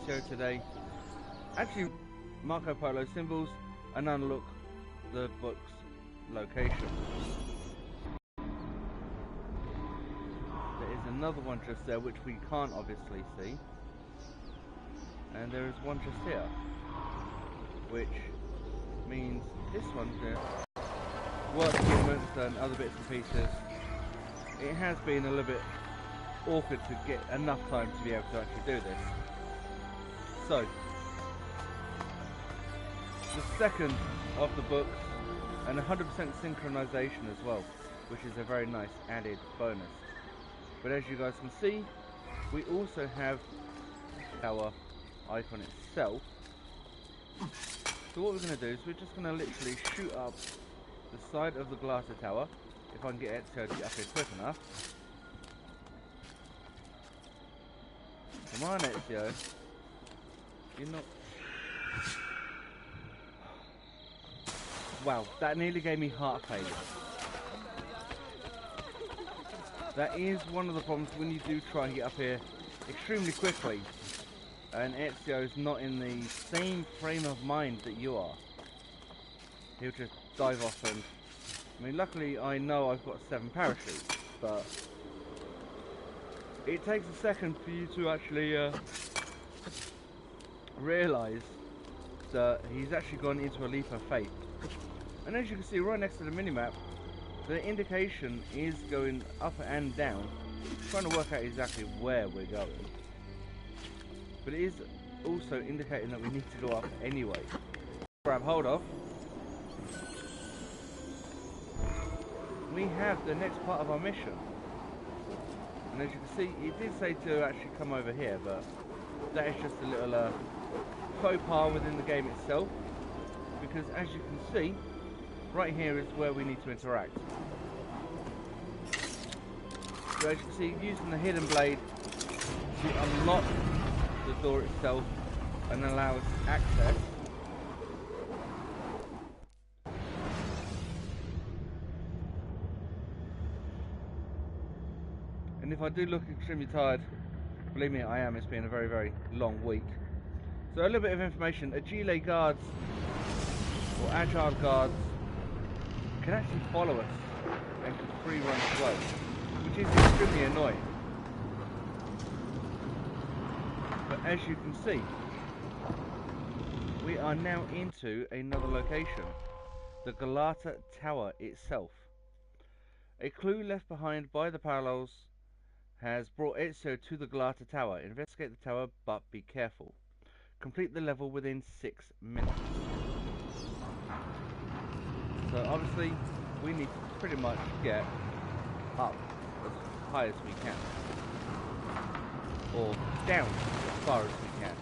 Ezio today. Actually, Marco Polo symbols and unlock the book's location. There is another one just there which we can't obviously see. And there is one just here, which means this one's going to work movements and other bits and pieces. It has been a little bit awkward to get enough time to be able to actually do this. So, the second of the books, and 100% synchronization as well, which is a very nice added bonus. But as you guys can see, we also have our icon itself. So what we're going to do is we're just going to literally shoot up the side of the Galata Tower, if I can get Ezio to get up here quick enough. Come on, Ezio. You're not... Wow, that nearly gave me heart failure. That is one of the problems when you do try and get up here extremely quickly, and Ezio's not in the same frame of mind that you are. He'll just dive off and... I mean, luckily I know I've got 7 parachutes, but it takes a second for you to actually realise that he's actually gone into a leap of faith. And as you can see right next to the minimap, the indication is going up and down, trying to work out exactly where we're going. But it is also indicating that we need to go up anyway. Grab hold of. We have the next part of our mission. And as you can see, it did say to actually come over here, but that is just a little faux pas within the game itself. Because as you can see, right here is where we need to interact. So as you can see, using the hidden blade to unlock the door itself and allow us access. And if I do look extremely tired, believe me, I am. It's been a very, very long week. So a little bit of information. Agile guards, or agile guards, can actually follow us and can free run slow, which is extremely annoying. But as you can see, we are now into another location, the Galata Tower itself. A clue left behind by the parallels has brought Ezio to the Galata Tower. Investigate the tower, but be careful. Complete the level within 6 minutes. So obviously, we need to pretty much get up as high as we can. Or down as far as we can.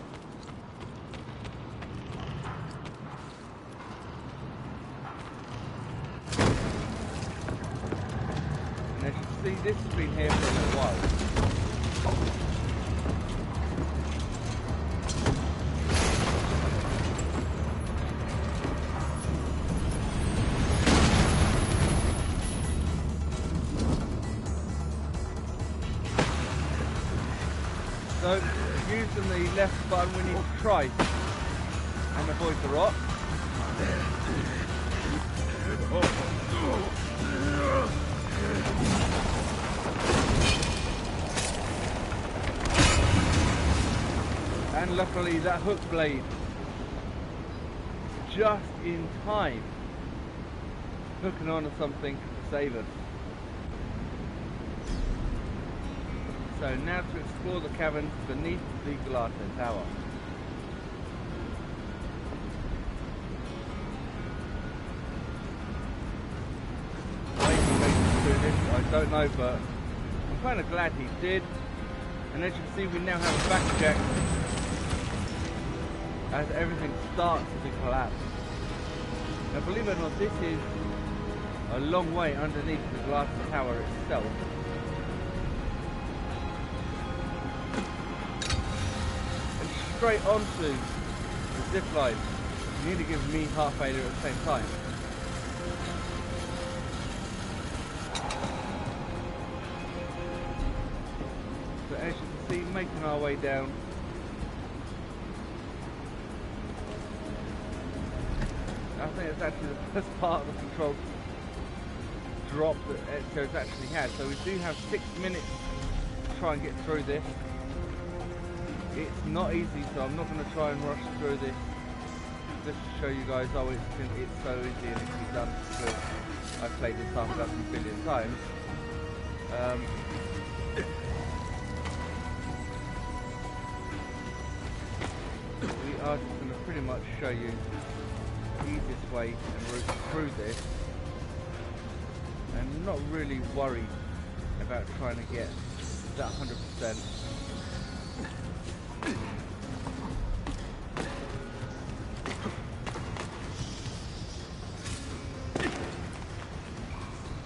And as you can see, this has been here for a little while. So, using the left button, we need to try and avoid the rock. And luckily that hook blade, just in time, hooking onto something to save us. So now to explore the caverns beneath the Galata Tower. Why he made us do this, I don't know, but I'm kind of glad he did. And as you can see, we now have a back check as everything starts to collapse. Now believe it or not, this is a long way underneath the Galata Tower itself. Straight onto the zip line, nearly gives me heart failure at the same time. So as you can see, making our way down, think it's actually the first part of the control drop that Ezio's actually had. So we do have 6 minutes to try and get through this. It's not easy, so I'm not going to try and rush through this just to show you guys, oh, it's so easy and it can be done, because I've played this half a dozen billion times. We are just going to pretty much show you the easiest way and route through this, and not really worried about trying to get that 100%.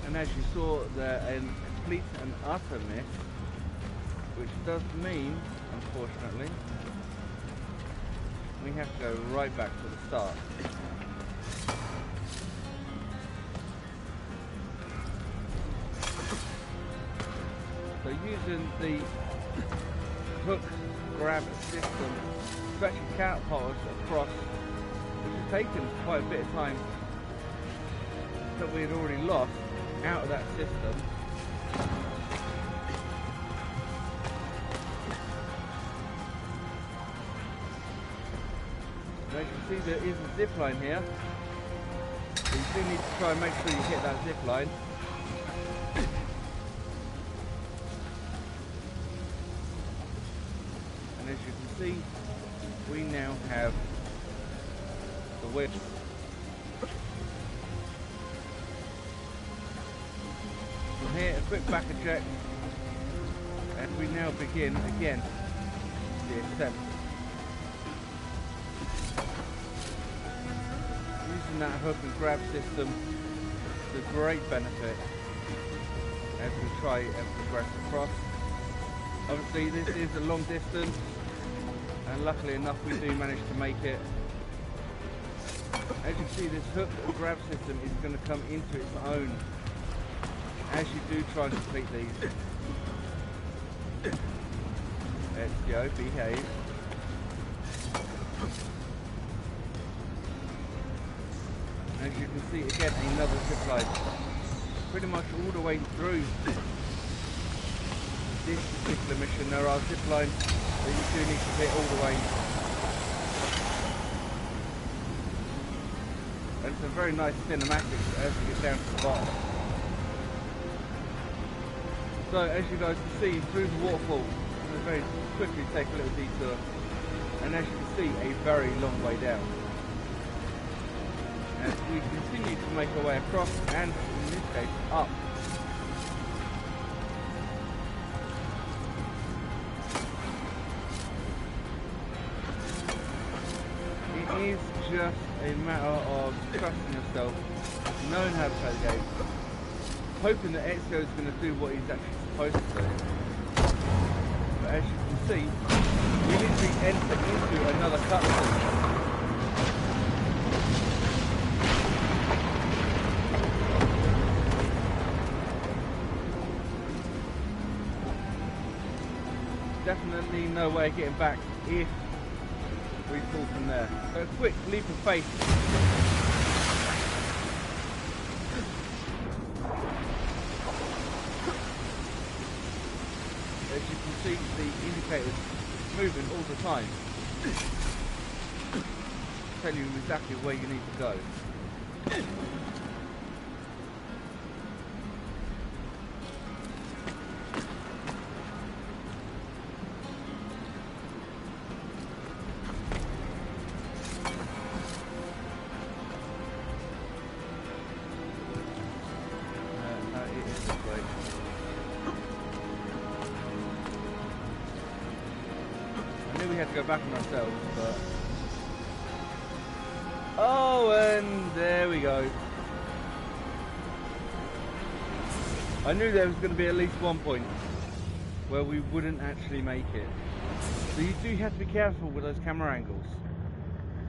And as you saw, they're a complete and utter miss, which does mean, unfortunately, we have to go right back to the start. So using the hook grab system to actually catapult us across, which has taken quite a bit of time that we had already lost out of that system. As you can see, there is a zip line here, so you do need to try and make sure you hit that zip line. And as you can see, we now have the whip. From here, a quick back eject, and we now begin again the ascent. Using that hook and grab system is a great benefit as we try and progress across. Obviously this is a long distance, and luckily enough we do manage to make it. As you see, this hook and grab system is going to come into its own as you do try and complete these. Ezio, behave. As you can see, again, another zip line. Pretty much all the way through this particular mission, there are zip lines that you do need to hit all the way. And it's a very nice cinematic as we get down to the bottom. So as you guys can see, through the waterfall, I'm going to very quickly take a little detour, and as you can see, a very long way down. As we continue to make our way across, and in this case, up. It is just a matter of trusting yourself, knowing how to play the game, hoping that Ezio is going to do what he's actually supposed to do. But as you can see, we literally enter into another cutscene. Definitely no way of getting back if we fall from there. So a quick leap of faith. As you can see, the indicators moving all the time, tell you exactly where you need to go. We had to go back on ourselves, but oh, and there we go. I knew there was going to be at least one point where we wouldn't actually make it. So you do have to be careful with those camera angles,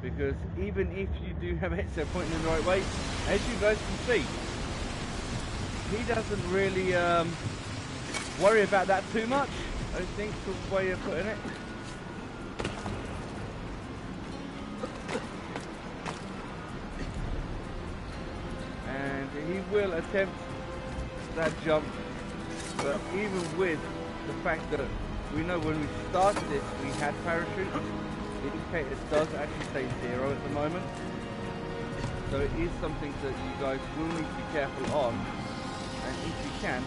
because even if you do have Ezio pointing in the right way, as you guys can see, he doesn't really worry about that too much. I think the way of putting it. will attempt that jump, but even with the fact that we know when we started this we had parachutes, the indicator does actually say 0 at the moment. So it is something that you guys will need to be careful on, and if you can,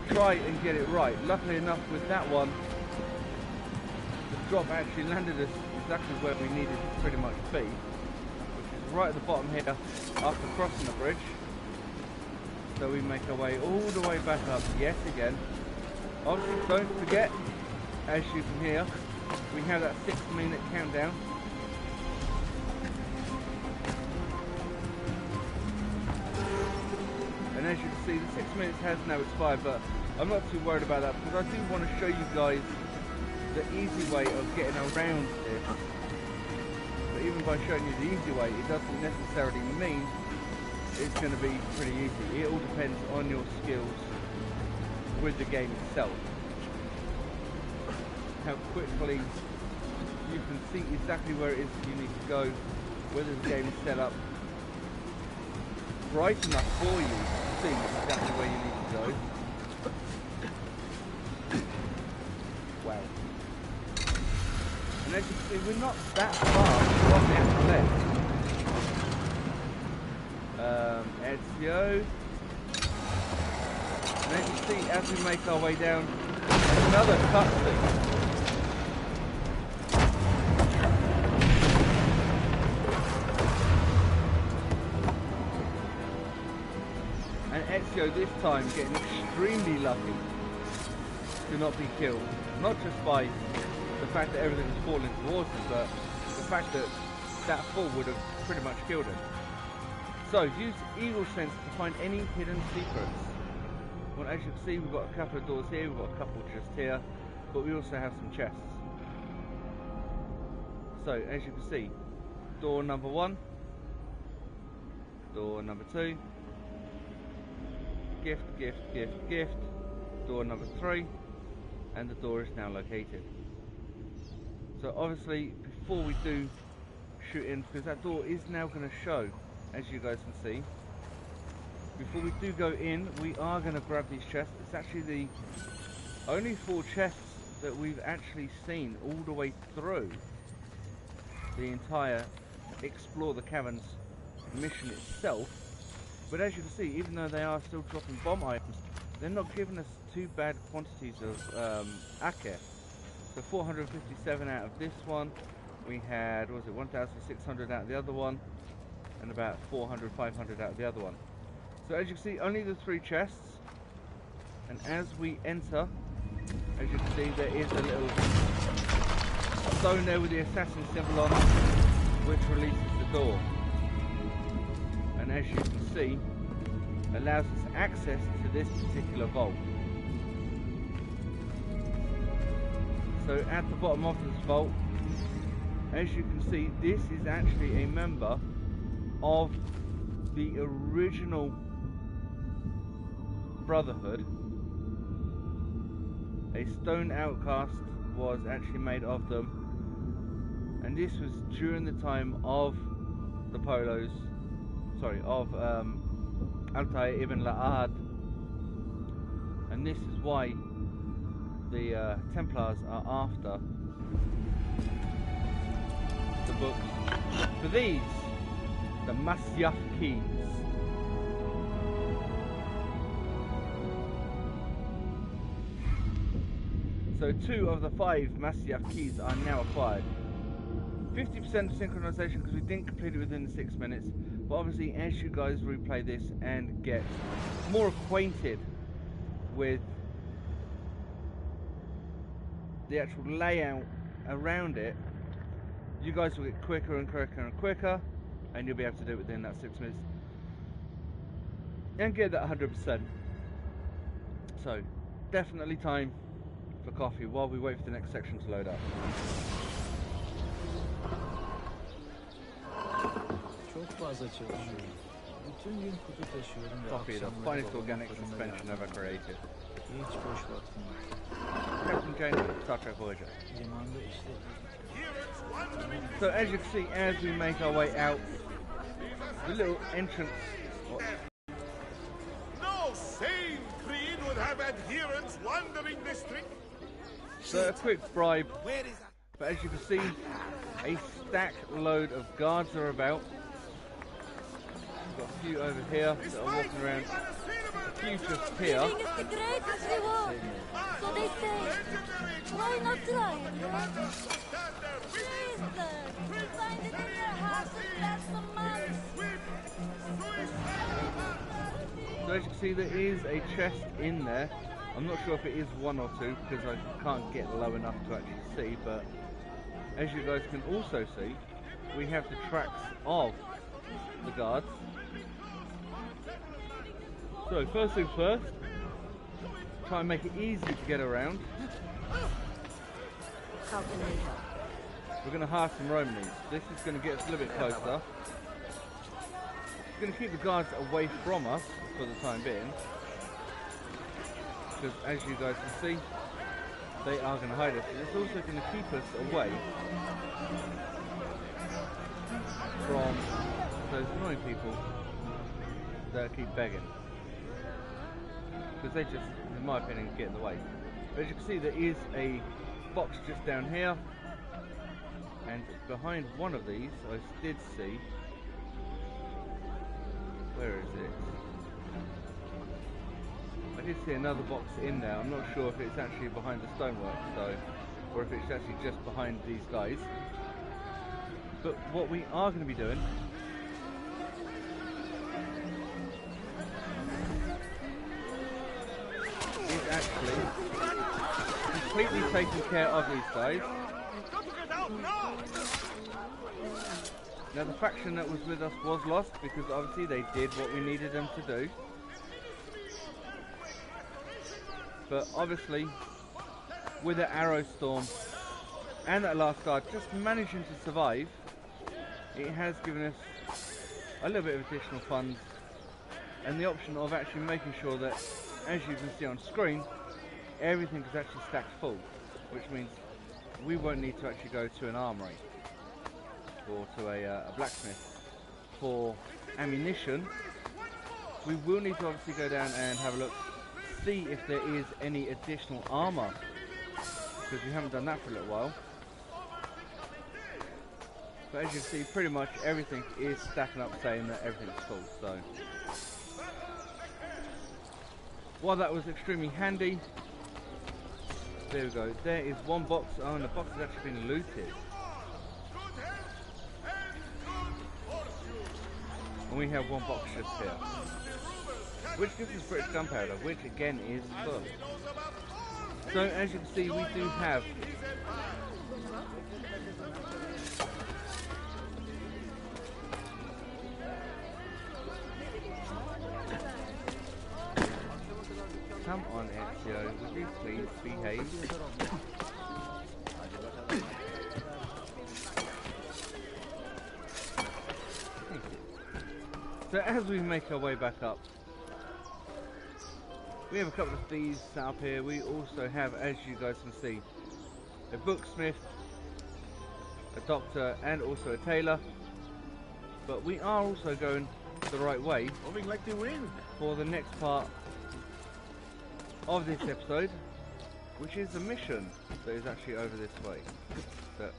try and get it right. Luckily enough with that one, the drop actually landed us exactly where we needed to pretty much be, which is right at the bottom here after crossing the bridge. So we make our way all the way back up yet again. Obviously don't forget, as you can hear, we have that 6-minute countdown. And as you can see, the 6 minutes has now expired, but I'm not too worried about that because I do want to show you guys the easy way of getting around this. But even by showing you the easy way, it doesn't necessarily mean it's going to be pretty easy. It all depends on your skills with the game itself. How quickly you can see exactly where it is you need to go, whether the game is set up bright enough for you to see exactly where you need to go. Wow. And as you can see, we're not that far from the actual left. Ezio. And as you see, as we make our way down, another cutscene. And Ezio this time getting extremely lucky to not be killed. Not just by the fact that everything was falling towards him, but the fact that that fall would have pretty much killed him. So use Eagle Sense to find any hidden secrets. Well, as you can see, we've got a couple of doors here, we've got a couple just here, but we also have some chests. So as you can see, door number 1, door number 2, gift, gift, gift, gift, door number 3, and the door is now located. So obviously, before we do shoot in, because that door is now going to show, as you guys can see, before we do go in, we are going to grab these chests. It's actually the only 4 chests that we've actually seen all the way through the entire Explore the Caverns mission itself. But as you can see, even though they are still dropping bomb items, they're not giving us too bad quantities of Ake. So 457 out of this one. We had, what was it, 1,600 out of the other one, and about 400, 500 out of the other one. So as you can see, only the 3 chests. And as we enter, as you can see, there is a little stone there with the assassin symbol on it, which releases the door. And as you can see, allows us access to this particular vault. So at the bottom of this vault, as you can see, this is actually a member of the original Brotherhood. A stone outcast was actually made of them, and this was during the time of the Polos, sorry, of Altai ibn La'ad, and this is why the Templars are after the books. For these, the Masyaf Keys. So 2 of the 5 Masyaf Keys are now acquired. 50% synchronization because we didn't complete it within the 6 minutes. But obviously, as you guys replay this and get more acquainted with the actual layout around it, you guys will get quicker and quicker and quicker, and you'll be able to do it within that 6 minutes and get that 100%. So definitely time for coffee while we wait for the next section to load up. Coffee, the finest organic suspension ever created. Captain James, Star Trek Voyager. So as you can see, as we make our way out the little entrance. No sane creed would have adherents wandering the street. So a quick bribe, Where is that? but as you can see, a stack load of guards are about. Got a few over here that are walking around. A few just here. Living is the greatest reward. So they say, why not try it, right? Please, sir. You'll find it in your house and last some months. So as you can see, there is a chest in there. I'm not sure if it is one or two because I can't get low enough to actually see, but as you guys can also see, we have the tracks of the guards. So first things first, try and make it easy to get around. How can I help? We're going to hire some Romanies. This is going to get us a little bit closer. It's going to keep the guards away from us for the time being. Because as you guys can see, they are going to hide us. It's also going to keep us away from those annoying people that keep begging. Because they just, in my opinion, get in the way. But as you can see, there is a box just down here. And behind one of these, I did see... Where is it? I did see another box in there. I'm not sure if it's actually behind the stonework, so, or if it's actually just behind these guys. But what we are going to be doing is actually completely taking care of these guys. Now the faction that was with us was lost because obviously they did what we needed them to do. But obviously, with the arrow storm and that last guard just managing to survive, it has given us a little bit of additional funds and the option of actually making sure that, as you can see on screen, everything is actually stacked full, which means we won't need to actually go to an armory or to a blacksmith for ammunition. We will need to obviously go down and have a look, see if there is any additional armor, because we haven't done that for a little while. But as you can see, pretty much everything is stacking up saying that everything's full. So while that was extremely handy, there we go, there is one box. Oh, and the box has actually been looted. And we have one box just here, which gives us British gunpowder, which again is full. So as you can see, we do have come on, Ezio, would you please behave? So as we make our way back up, we have a couple of thieves set up here. We also have, as you guys can see, a booksmith, a doctor, and also a tailor. But we are also going the right way, Moving like the wind. for the next part of this episode, which is a mission that is actually over this way that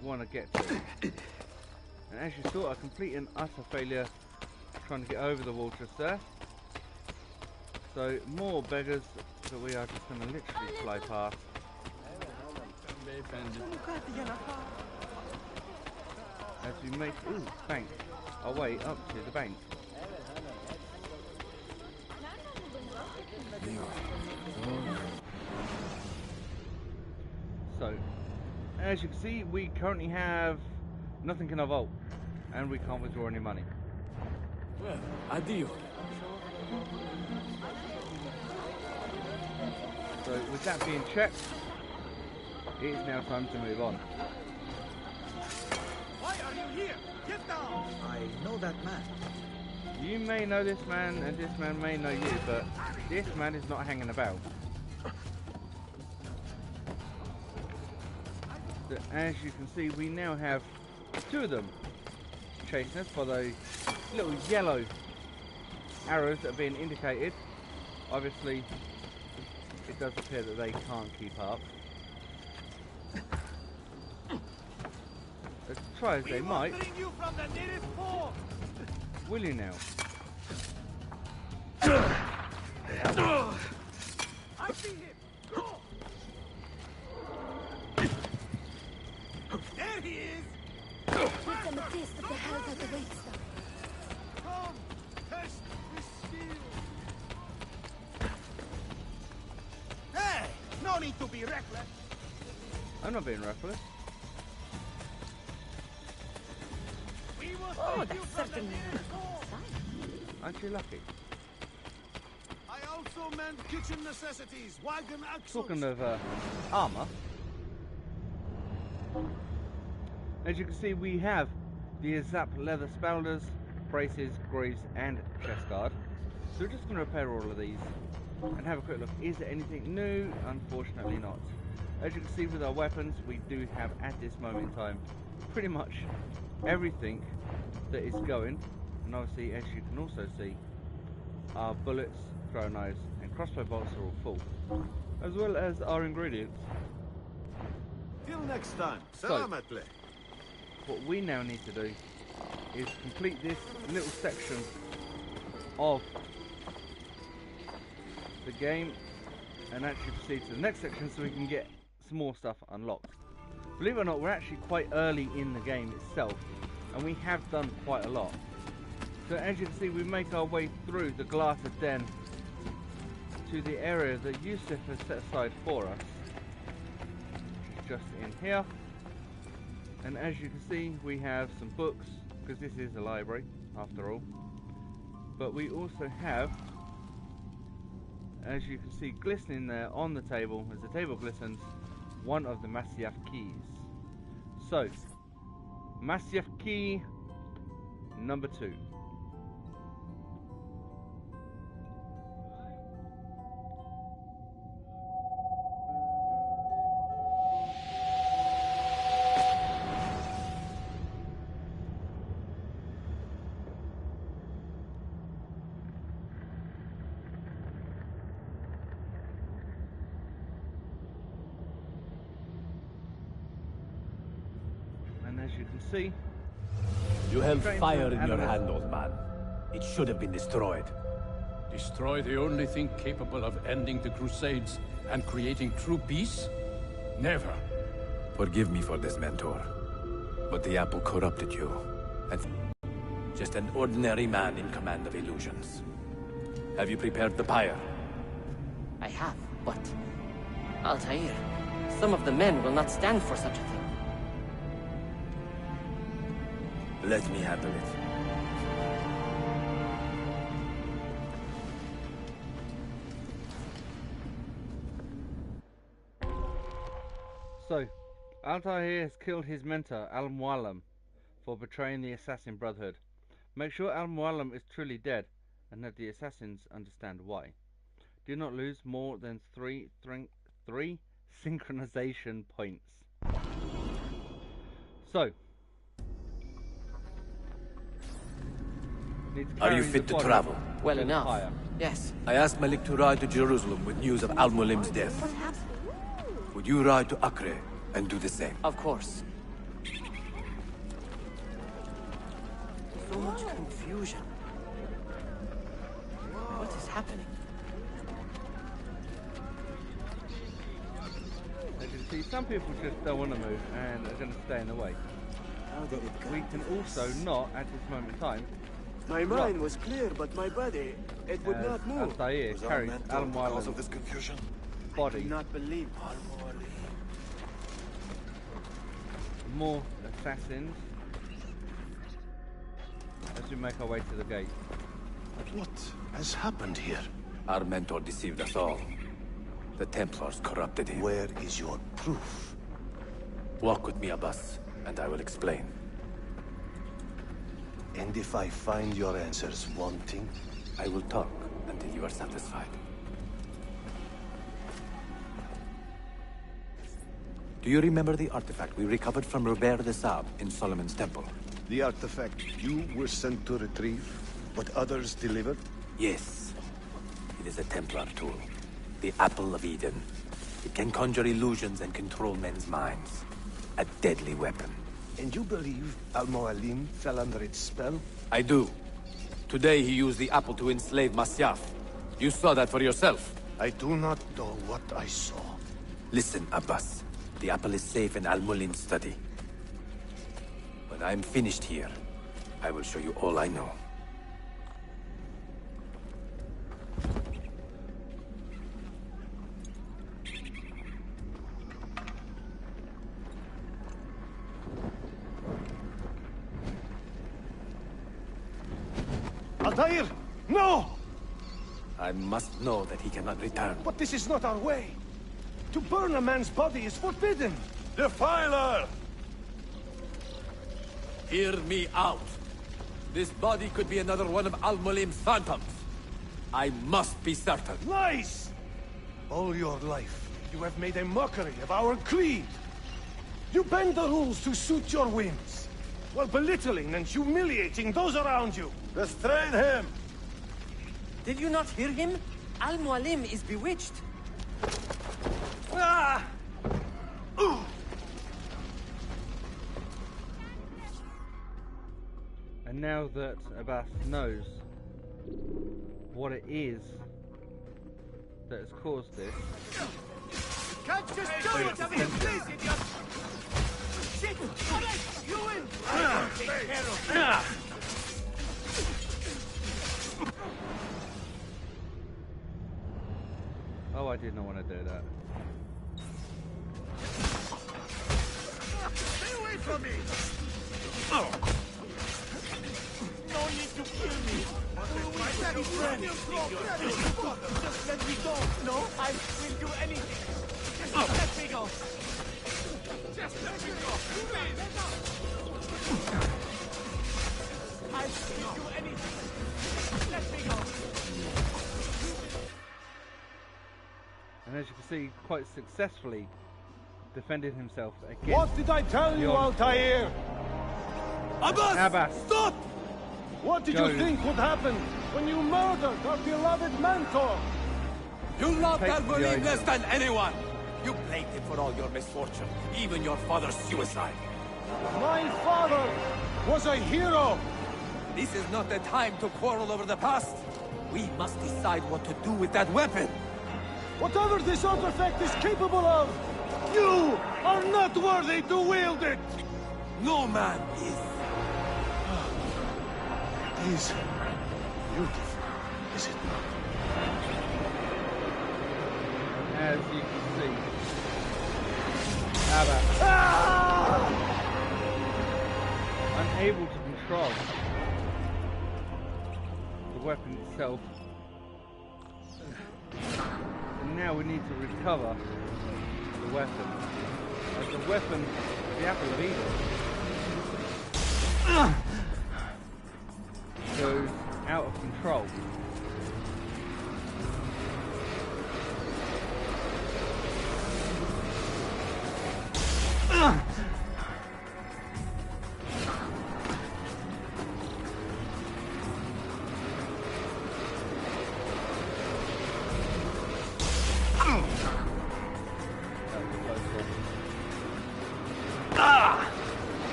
we want to get to. And as you saw, a complete and utter failure trying to get over the wall just there. So more beggars that we are just going to literally fly past. As we make bank our way up to the bank. So as you can see, we currently have nothing in our vault and we can't withdraw any money. Well, addio. So with that being checked, it is now time to move on. Why are you here? Get down! I know that man. You may know this man and this man may know you, but this man is not hanging about. So as you can see, we now have two of them chasing us by those little yellow arrows that are being indicated. Obviously, it does appear that they can't keep up. As try as they might. Will you now? I see him! Go! There he is! Give them a taste of the hell that awaits them. Come! Test this steel! Hey! No need to be reckless! I'm not being reckless. We will Oh, save that's you from the certainly nearest not hole. a Aren't you lucky? I also mend kitchen necessities, wagon axles. Talking of armour, as you can see, we have the Zap leather spalders, braces, greaves, and chest guard. So we're just going to repair all of these and have a quick look. Is there anything new? Unfortunately not. As you can see with our weapons, we do have at this moment in time pretty much everything that is going. And obviously, as you can also see, our bullets, throw knives, and crossbow bolts are all full, as well as our ingredients. Till next time. So, Salamatli. what we now need to do is complete this little section of the game and actually proceed to the next section so we can get some more stuff unlocked. Believe it or not, we're actually quite early in the game itself and we have done quite a lot. So as you can see, we make our way through the Glatter Den to the area that Yusuf has set aside for us, which is just in here. And as you can see, we have some books, because this is a library after all. But we also have, as you can see glistening there on the table, as the table glistens, one of the Masyaf Keys. So, Masyaf Key number 2. And as you can see, You held Strange fire and in your animals. hand, old man. It should have been destroyed. Destroy the only thing capable of ending the Crusades and creating true peace? Never. Forgive me for this, Mentor. But the apple corrupted you. And just an ordinary man in command of illusions. Have you prepared the pyre? I have, but... Altair, some of the men will not stand for such a thing. Let me handle it. so Altair has killed his mentor Al-Mualim for betraying the Assassin Brotherhood. Make sure Al-Mualim is truly dead and that the assassins understand why. Do not lose more than three synchronization points. So, need to Are carry you the fit to body travel? Well to the enough. pyre. Yes. I asked Malik to ride to Jerusalem with news of Al-Mulim's death. What happened? Would you ride to Acre and do the same? Of course. So much confusion. What is happening? As you can see, some people just don't want to move and are going to stay in the way. How did it We can also not, at this moment in time, My mind was clear, but my body, it would as not move. Altair carries Al-Mualim's this confusion? I body. do not believe. More assassins as we make our way to the gate. What has happened here? Our mentor deceived us all. The Templars corrupted him. Where is your proof? Walk with me, Abbas, and I will explain. And if I find your answers wanting? I will talk until you are satisfied. Do you remember the artifact we recovered from Robert de Sab in Solomon's temple? The artifact you were sent to retrieve, but others delivered? Yes. It is a Templar tool. The Apple of Eden. It can conjure illusions and control men's minds. A deadly weapon. And you believe Al-Mualim fell under its spell? I do. Today he used the apple to enslave Masyaf. You saw that for yourself. I do not know what I saw. Listen, Abbas. The apple is safe in Al-Mulim's study. When I'm finished here, I will show you all I know. Altair! No! I must know that he cannot return. But this is not our way. To burn a man's body is forbidden. Defiler! Hear me out. This body could be another one of Al-Mulim's phantoms. I must be certain. Lies! All your life, you have made a mockery of our creed. You bend the rules to suit your whims, while belittling and humiliating those around you. Restrain him! Did you not hear him? Al-Mualim is bewitched. Ah! And now that Abbas knows what it is that has caused this, Can't just do it! I mean, please, idiot! Shit! Alright, you win! I'll take care of you. oh, I did not want to do that. Stay away from me! No need to kill me! My daddy friend! Just let me go! No, I will do anything! Just let me go! Just let me go! Please! I will do anything! Let me go! And as you can see, quite successfully defended himself against What did I tell you, Yon. Altair? Abbas. Stop! What did Go. you think would happen when you murdered our beloved mentor? You loved Take Al-Mulim the less idea. than anyone! You blamed him for all your misfortune, even your father's suicide. My father was a hero! This is not the time to quarrel over the past. We must decide what to do with that weapon. Whatever this artifact is capable of, you are not worthy to wield it! No man is. It is beautiful, is it not? as you can see. Abbas, unable to control the weapon itself. And now we need to recover the weapon. As the weapon, the apple of Eden, goes out of control.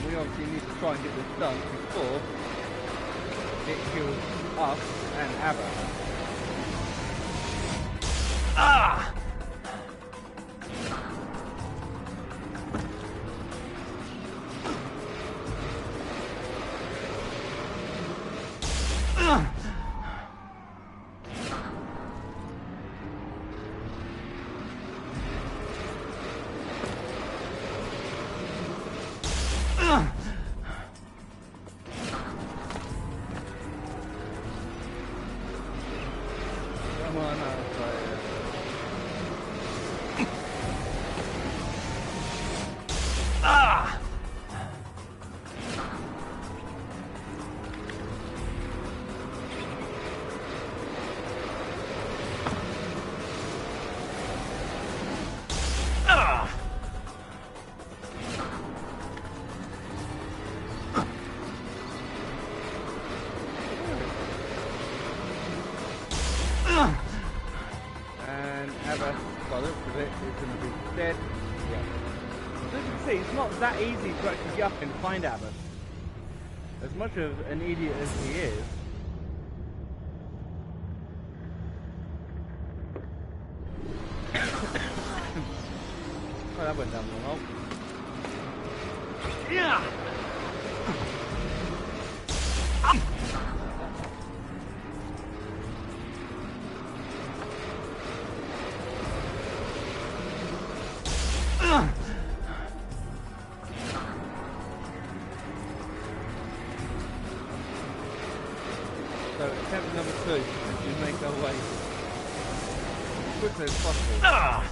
We obviously need to try and get this done before it kills us and Abba. Come on, Alfred. is going to be dead. Yeah. So as you can see, it's not that easy to actually get up and find Abbas. As much of an idiot as he is, oh, that went down the hole. Yeah. So attempt number 2, as you make our way as quickly as possible.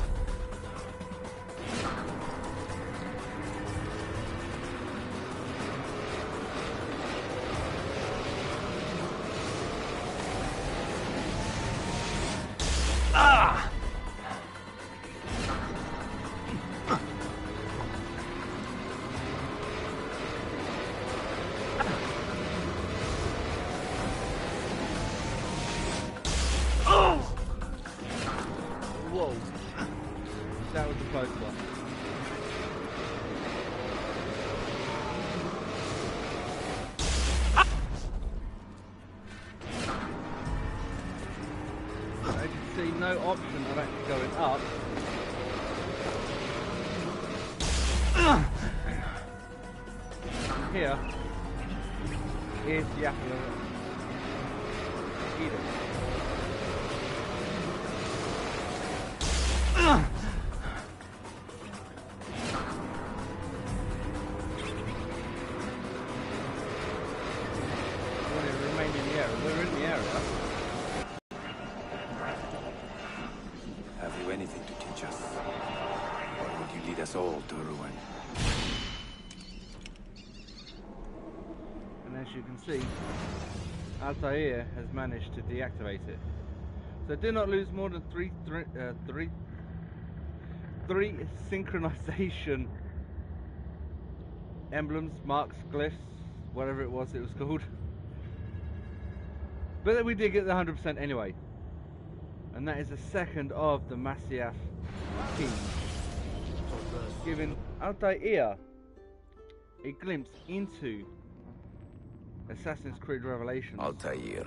Whoa, that was a close one. As you can see, no option of actually going up. And here is the apple of Eden. We're in the area. Have you anything to teach us? Or would you lead us all to ruin? And as you can see, Altair has managed to deactivate it. So do not lose more than three synchronization emblems, marks, glyphs, whatever it was called. But then we did get the 100% anyway. And that is the second of the Masyaf Keys, giving Altair a glimpse into Assassin's Creed Revelations. Altair,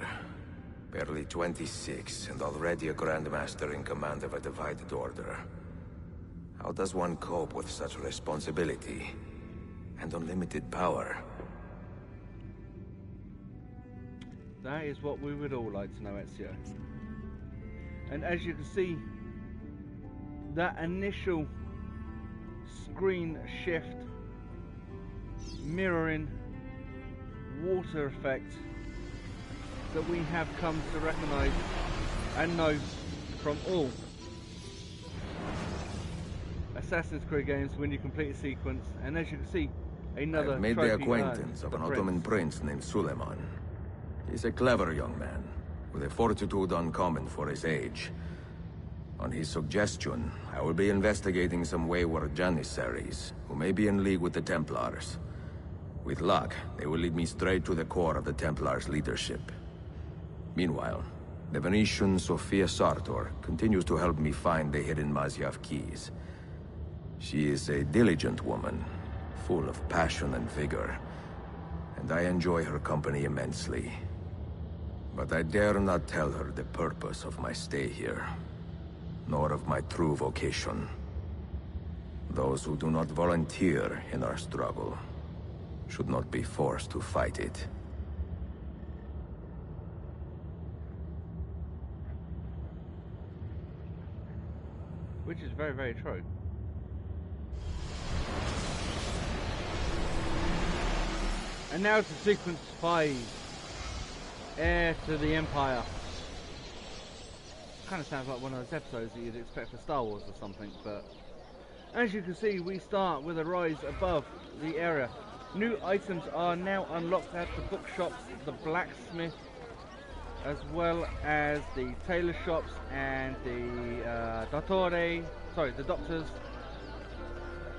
barely 26 and already a Grandmaster in command of a divided order. How does one cope with such responsibility and unlimited power? That is what we would all like to know, Ezio. And as you can see, that initial screen shift, mirroring, water effect that we have come to recognize and know from all Assassin's Creed games when you complete a sequence. And as you can see, another I've made trophy the acquaintance of earned, an the Ottoman prince named Suleiman. He's a clever young man, with a fortitude uncommon for his age. On his suggestion, I will be investigating some wayward Janissaries, who may be in league with the Templars. With luck, they will lead me straight to the core of the Templars' leadership. Meanwhile, the Venetian Sofia Sartor continues to help me find the hidden Masyaf Keys. She is a diligent woman, full of passion and vigor, and I enjoy her company immensely. But I dare not tell her the purpose of my stay here, nor of my true vocation. Those who do not volunteer in our struggle should not be forced to fight it. which is very, very true. And now to sequence 5, Heir to the Empire. Kind of sounds like one of those episodes that you'd expect for Star Wars or something, but as you can see, we start with a rise above the area. New items are now unlocked at the bookshops, the blacksmith, as well as the tailor shops and the the doctors.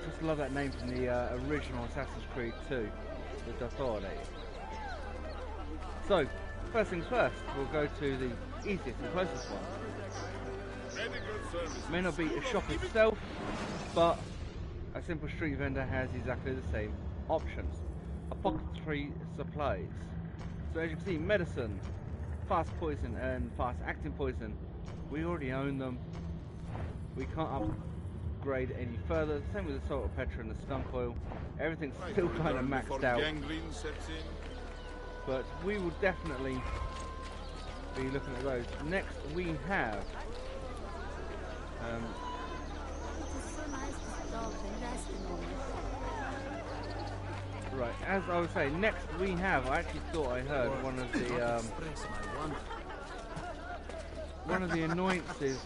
Just love that name from the original Assassin's Creed 2, the Dottore. So, first things first, we'll go to the easiest and closest one. Many good May not be a shop itself, but a simple street vendor has exactly the same options. Apothecary supplies. So as you can see, medicine, fast poison and fast acting poison, we already own them. We can't upgrade any further. Same with the salt of petra and the skunk oil. Everything's still kind of maxed out. Gangrene sets in. But we will definitely be looking at those. Next we have It is so nice to stop and rest a moment. right, as I was saying, next we have, I actually thought I heard one of the annoyances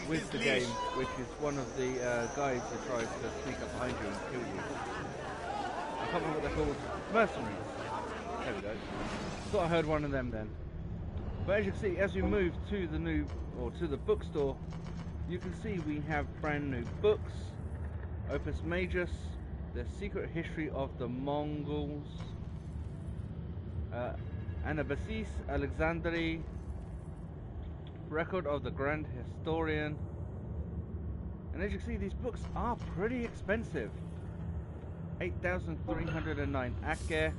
with the game, which is one of the guys that tries to sneak up behind you and kill you. I can't remember what they're called. Mercenaries. There we go. Thought I heard one of them then. But as you can see, as we move to the bookstore, you can see we have brand new books. Opus Magus, The Secret History of the Mongols, Anabasis Alexandri, Record of the Grand Historian. And as you can see, these books are pretty expensive. 8,309 Akke.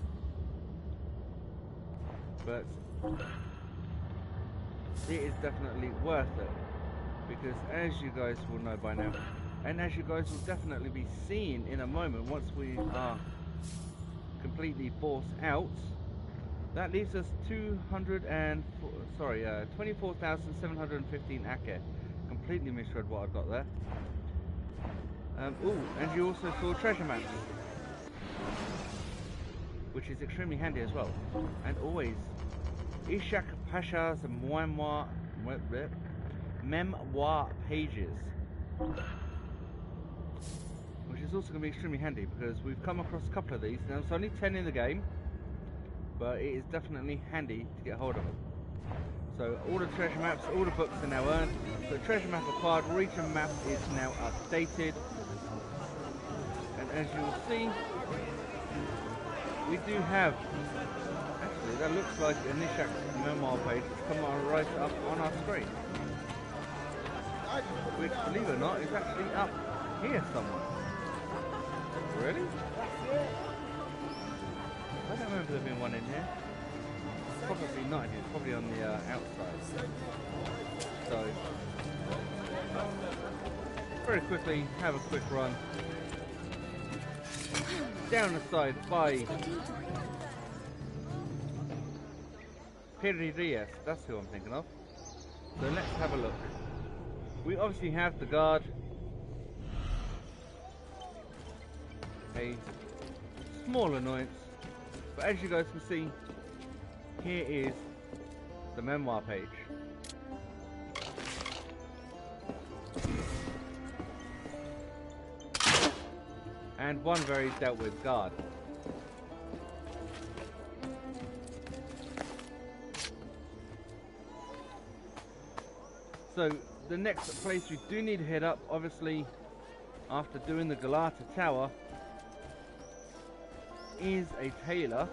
But it is definitely worth it, because as you guys will know by now, and as you guys will definitely be seeing in a moment once we are completely forced out, that leaves us 24,715 Akke. Completely misread what I've got there. Oh, and you also saw treasure maps, which is extremely handy as well. And always Ishak Pasha's memoir pages, which is also going to be extremely handy because we've come across a couple of these. Now it's only 10 in the game, but it is definitely handy to get hold of them. So all the treasure maps, all the books are now earned. So treasure map acquired, region map is now updated. And as you will see, we do have, actually that looks like an Ishak memoir page that's come on right up on our screen. Which, believe it or not, is actually up here somewhere. Really? I don't remember there being one in here. Probably not in here, it's probably on the outside. So, very quickly, have a quick run. Down the side by Piririas, that's who I'm thinking of. So let's have a look. We obviously have the guard, a small annoyance, but as you guys can see, here is the memoir page. And one very dealt with guard. So the next place we do need to head up, obviously after doing the Galata Tower, is a tailor.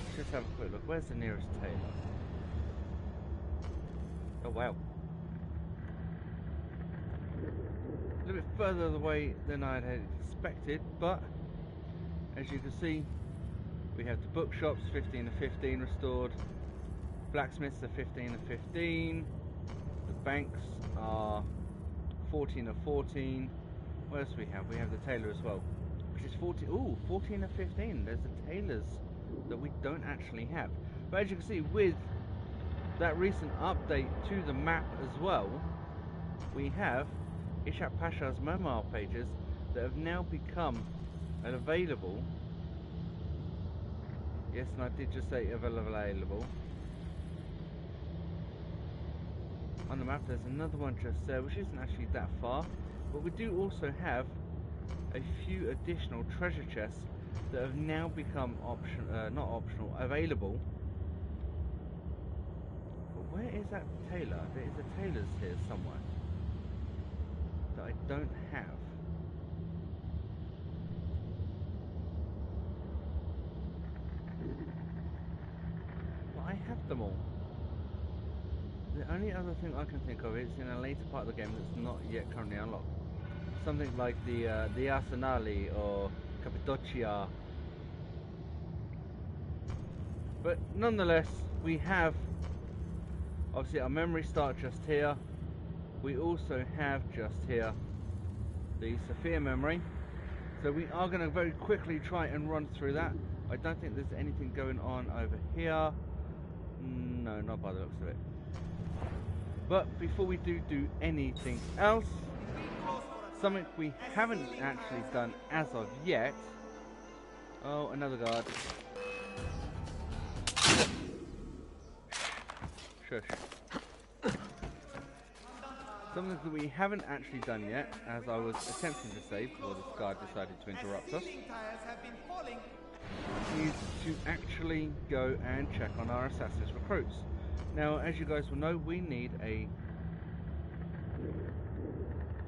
Let's just have a quick look. Where's the nearest tailor? Oh wow. A little bit further away than I had expected, but as you can see, we have the bookshops, 15 of 15 restored. Blacksmiths are 15 of 15. The banks are 14 of 14. What else do we have? We have the tailor as well, which is 14. Ooh, 14 of 15. There's the tailors that we don't actually have. But as you can see, with that recent update to the map as well, we have Ishak Pasha's memoir pages that have now become available. Yes, and I did just say available. On the map there's another one just there, which isn't actually that far, but we do also have a few additional treasure chests that have now become available. But where is that tailor? There is a tailor's here somewhere that I don't have. But I have them all. The only other thing I can think of is in a later part of the game that's not yet currently unlocked. Something like the Arsenali or Cappadocia. But nonetheless, we have obviously our memory start just here. We also have just here the Sofia memory. So we are going to very quickly try and run through that. I don't think there's anything going on over here. No, not by the looks of it. But before we do anything else, something we haven't actually done as of yet. Oh, another guard. Shush. Something that we haven't actually done yet, as I was attempting to say before this guard decided to interrupt us, is to actually go and check on our assassins recruits. Now, as you guys will know, we need a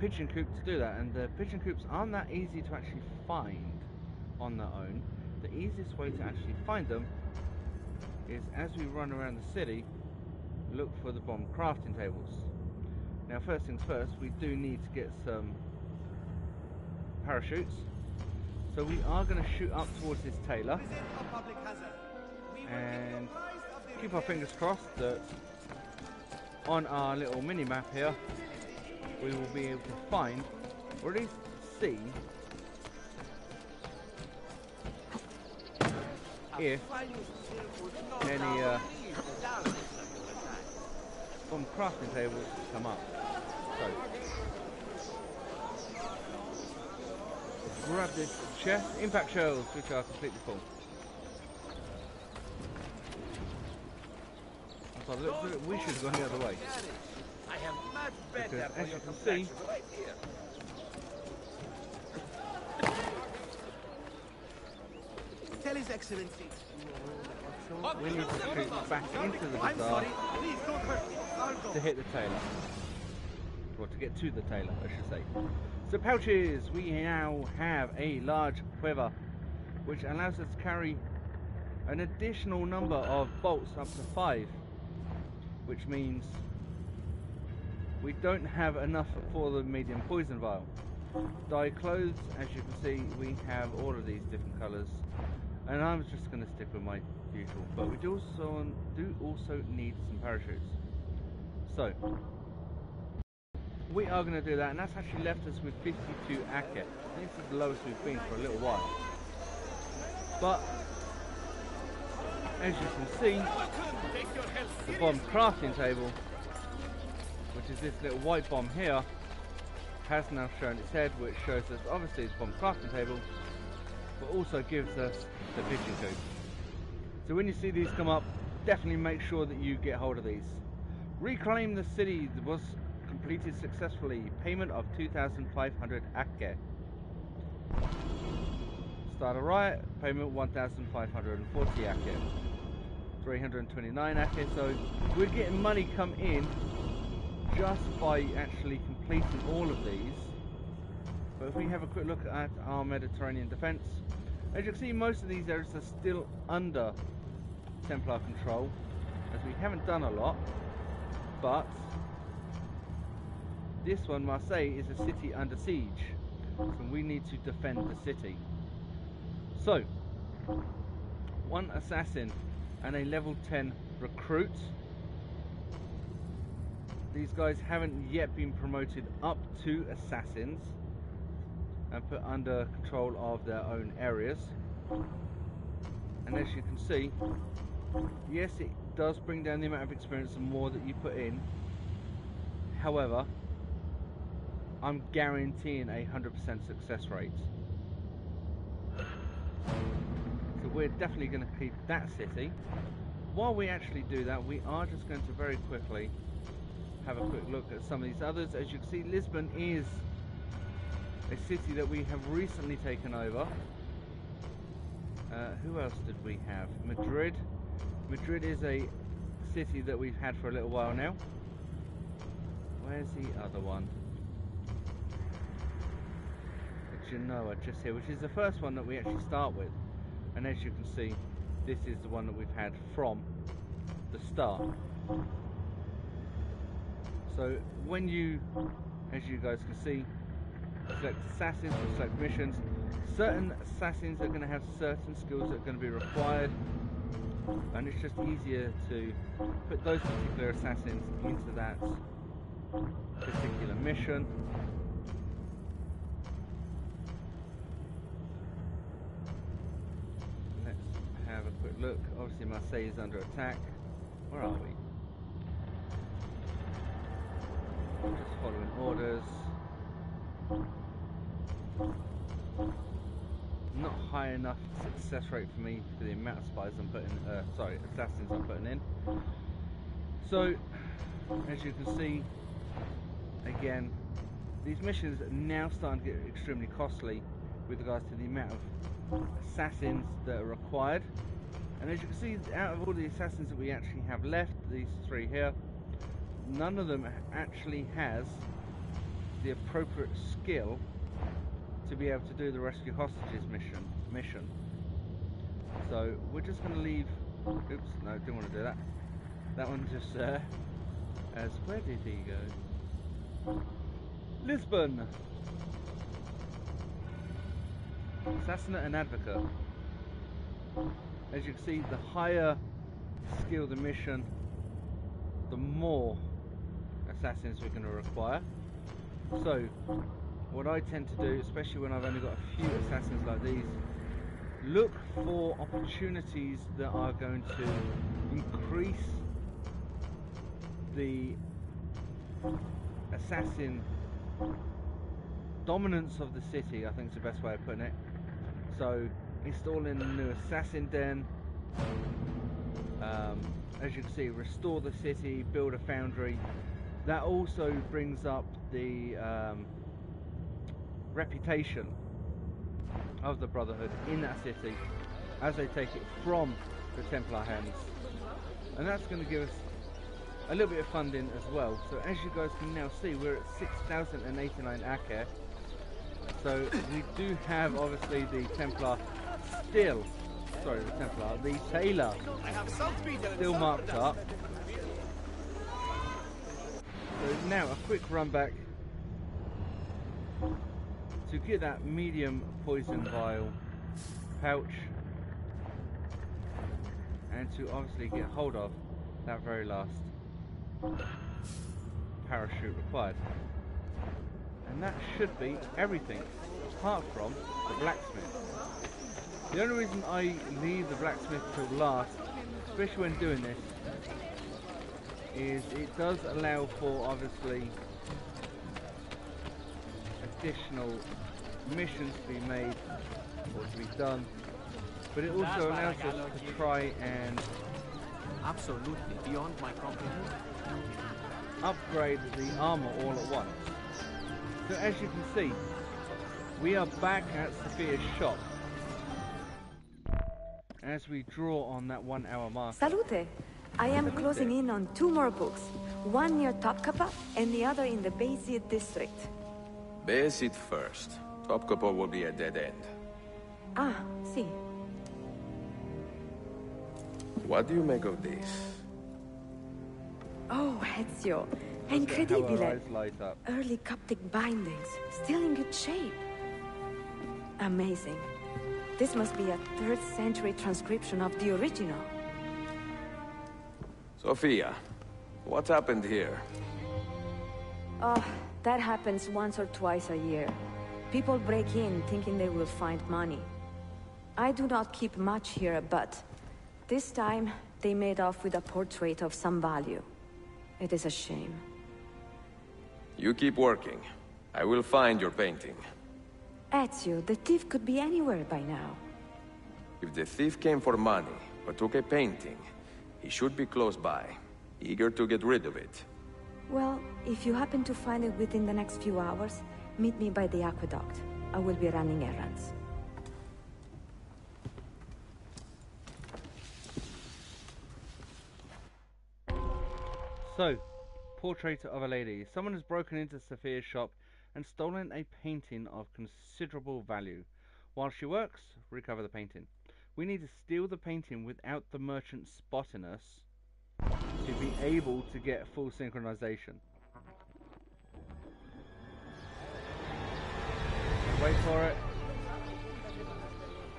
pigeon coop to do that, and the pigeon coops aren't that easy to actually find on their own. The easiest way to actually find them is, as we run around the city, look for the bomb crafting tables. Now, first things first, we do need to get some parachutes. So we are going to shoot up towards this tailor and keep our fingers crossed that on our little mini map here we will be able to find, or at least see, if any bomb crafting tables come up. So grab this chest, impact shells, which are completely full. By the looks of it, we should have gone the other way. I have much better Because, for as your you can see, complexion right here. Tell His Excellency. we need to shoot back into the I'm bazaar sorry. Please don't hurt me. I'll go. to hit the tailor. Or to get to the tailor, I should say. So pouches, we now have a large quiver, which allows us to carry an additional number of bolts up to 5, which means we don't have enough for the medium poison vial. Dye clothes, as you can see, we have all of these different colours, and I'm just going to stick with my usual, but we do also need some parachutes. So we are going to do that, and that's actually left us with 52 Ake. I think this is the lowest we've been for a little while. But as you can see, the bomb crafting table, which is this little white bomb here, has now shown its head, which shows us obviously it's bomb crafting table, but also gives us the pigeon coop. So when you see these come up, definitely make sure that you get hold of these. Reclaim the city was completed successfully. Payment of 2,500 Ake. Start a riot. Payment 1,540 Ake. 329 Ake. So we're getting money come in just by actually completing all of these. But if we have a quick look at our Mediterranean defense, as you can see, most of these areas are still under Templar control, as we haven't done a lot. But this one, Marseille, is a city under siege, so we need to defend the city. So, one assassin and a level 10 recruit. These guys haven't yet been promoted up to assassins and put under control of their own areas. And as you can see, yes, it does bring down the amount of experience the more that you put in. However, I'm guaranteeing a 100% success rate. So we're definitely going to keep that city. While we actually do that, we are just going to very quickly have a quick look at some of these others. As you can see, Lisbon is a city that we have recently taken over. Who else did we have? Madrid. Madrid is a city that we've had for a little while now. Where's the other one? Genoa, just here, which is the first one that we actually start with. And as you can see, this is the one that we've had from the start. So when you, as you guys can see, select assassins or select missions, certain assassins are going to have certain skills that are going to be required, and it's just easier to put those particular assassins into that particular mission. Let's have a quick look. Obviously Marseille is under attack. Where are we? Just following orders. Not high enough success rate for me for the amount of spies I'm putting, assassins I'm putting in. So, as you can see, again, these missions are now starting to get extremely costly with regards to the amount of assassins that are required. And as you can see, out of all the assassins that we actually have left, these three here, none of them actually has the appropriate skill to be able to do the rescue hostages mission. So we're just going to leave. Oops, no, didn't want to do that. That one just as where did he go? Lisbon. Assassinate and advocate. As you can see, the higher skill the mission, the more assassins we're going to require. So what I tend to do, especially when I've only got a few assassins like these, look for opportunities that are going to increase the assassin dominance of the city, I think is the best way of putting it. So installing a new assassin den, as you can see, restore the city, build a foundry. That also brings up the reputation of the Brotherhood in that city as they take it from the Templar hands, and that's going to give us a little bit of funding as well. So as you guys can now see, we're at 6,089 Aker. So we do have obviously the Templar still, the Tailor still marked up. So now a quick run back to get that medium poison vial pouch, and to obviously get hold of that very last parachute required. And that should be everything, apart from the blacksmith. The only reason I leave the blacksmith till last, especially when doing this, is it does allow for obviously additional missions to be made or to be done, but it also allows us to try and Absolutely beyond my comprehension. upgrade the armor all at once. So as you can see, we are back at Sofia's shop as we draw on that 1 hour mark. Salute! I am closing in on 2 more books. One near Topkapı and the other in the Bayezid district. Bayezid first. Topkapı will be a dead end. Ah, see. What do you make of this? Oh, Ezio. Look at how Incredibile. her eyes light up. Early Coptic bindings. Still in good shape. Amazing. This must be a 3rd century transcription of the original. Sofia, what happened here? Oh, that happens once or twice a year. People break in thinking they will find money. I do not keep much here, but this time they made off with a portrait of some value. It is a shame. You keep working. I will find your painting. Ezio, the thief could be anywhere by now. If the thief came for money, but took a painting, he should be close by, eager to get rid of it. Well, if you happen to find it within the next few hours, meet me by the aqueduct. I will be running errands. So, portrait of a lady. Someone has broken into Sofia's shop and stolen a painting of considerable value. While she works, recover the painting. We need to steal the painting without the merchant spotting us. to be able to get full synchronization. Wait for it.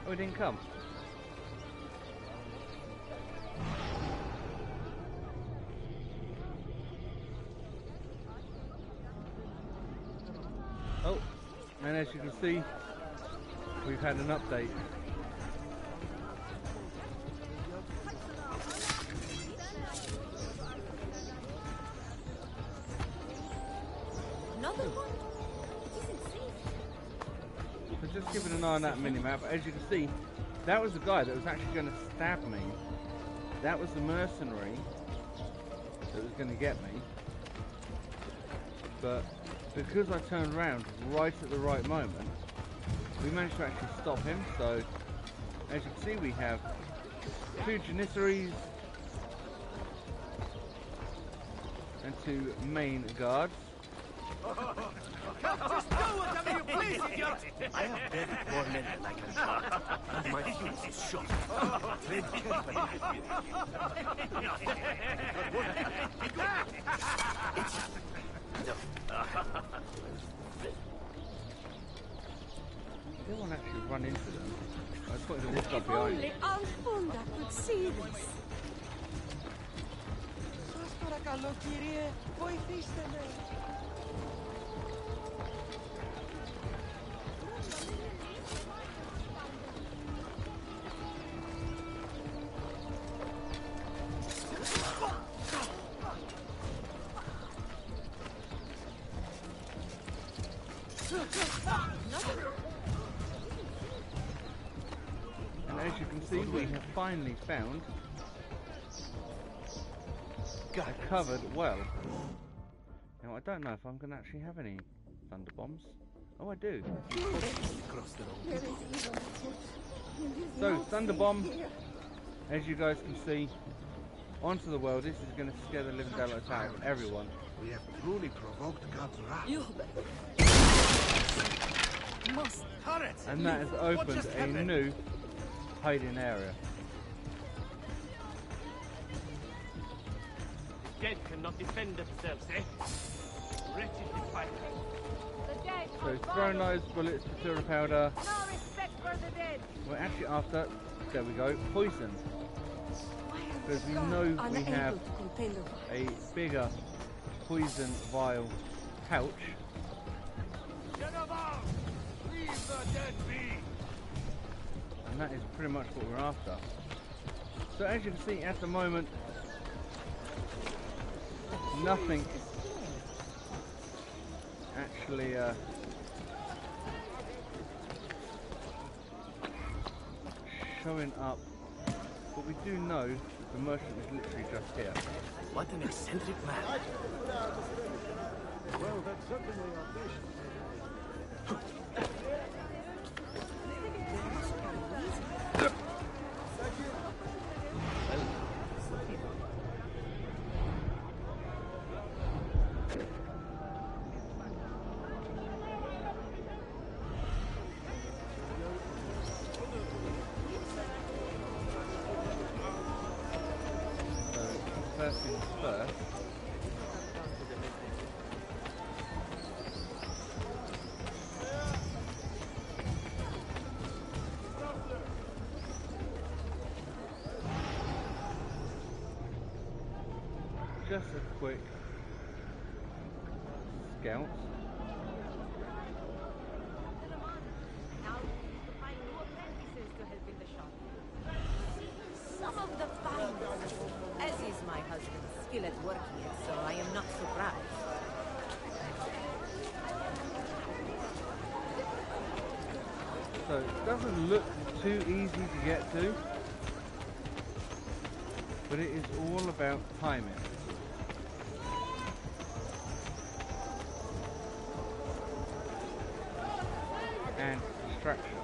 Oh, it didn't come. Oh, and as you can see, we've had an update. Another one? It isn't safe. So just giving an eye on that minimap. As you can see, that was the guy that was actually going to stab me. That was the mercenary that was going to get me. But because I turned around right at the right moment, we managed to actually stop him. So as you can see, we have 2 Janissaries and 2 main guards. Just do whatever you please, idiot! I have buried more men than I can count, and my fuse is short. Tread carefully. I don't want to actually run into them. I just wanted to walk up If behind. only Alfunda could see this. Σας παρακαλώ, κύριε, βοηθήστε με. And as you can see, we have finally found a covered well. Now I don't know if I'm going to actually have any thunder bombs. Oh, I do. So thunder bomb, as you guys can see, onto the well. This is going to scare the living daylights out of everyone. We have truly provoked God's wrath. Must. And that has opened a new hiding area. Dead cannot defend themselves, eh? Wretched defiler. The dead So are throwing vile. those bullets, plutonium powder. No respect for the dead. We're actually after, there we go, poison. Because we know we have a bigger poison vial pouch. Leave the dead be! And that is pretty much what we're after. So as you can see at the moment, nothing actually showing up, but we do know the merchant is literally just here. What an eccentric man. Well, that's certainly audacious. First things first. Just a quick scout. Now to find new apprentices to help in the shop. Some of the finest. As is my husband's skill at working it, so I am not surprised. So it doesn't look too easy to get to, but it is all about timing. And distraction.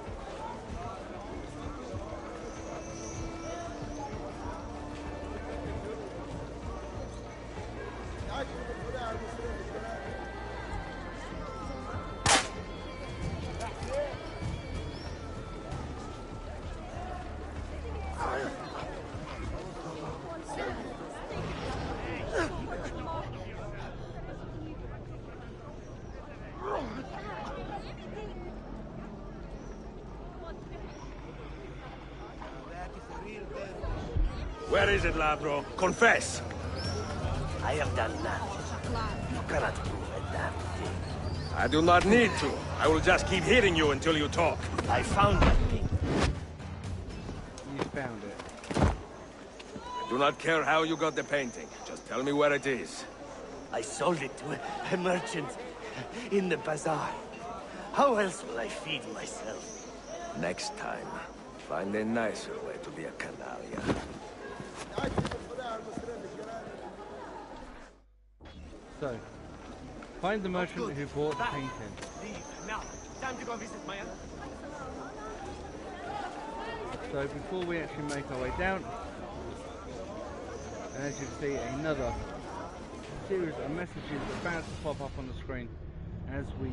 Where is it, Ladro? Confess! I have done nothing. You cannot prove a damn thing. I do not need to. I will just keep hitting you until you talk. I found that thing. You found it. I do not care how you got the painting. Just tell me where it is. I sold it to a merchant in the bazaar. How else will I feed myself? Next time, find a nicer way to be a canalla. So, find the merchant who bought the painting. Leave now. Time to go visit my aunt. So before we actually make our way down, and as you can see, another series of messages about to pop up on the screen as we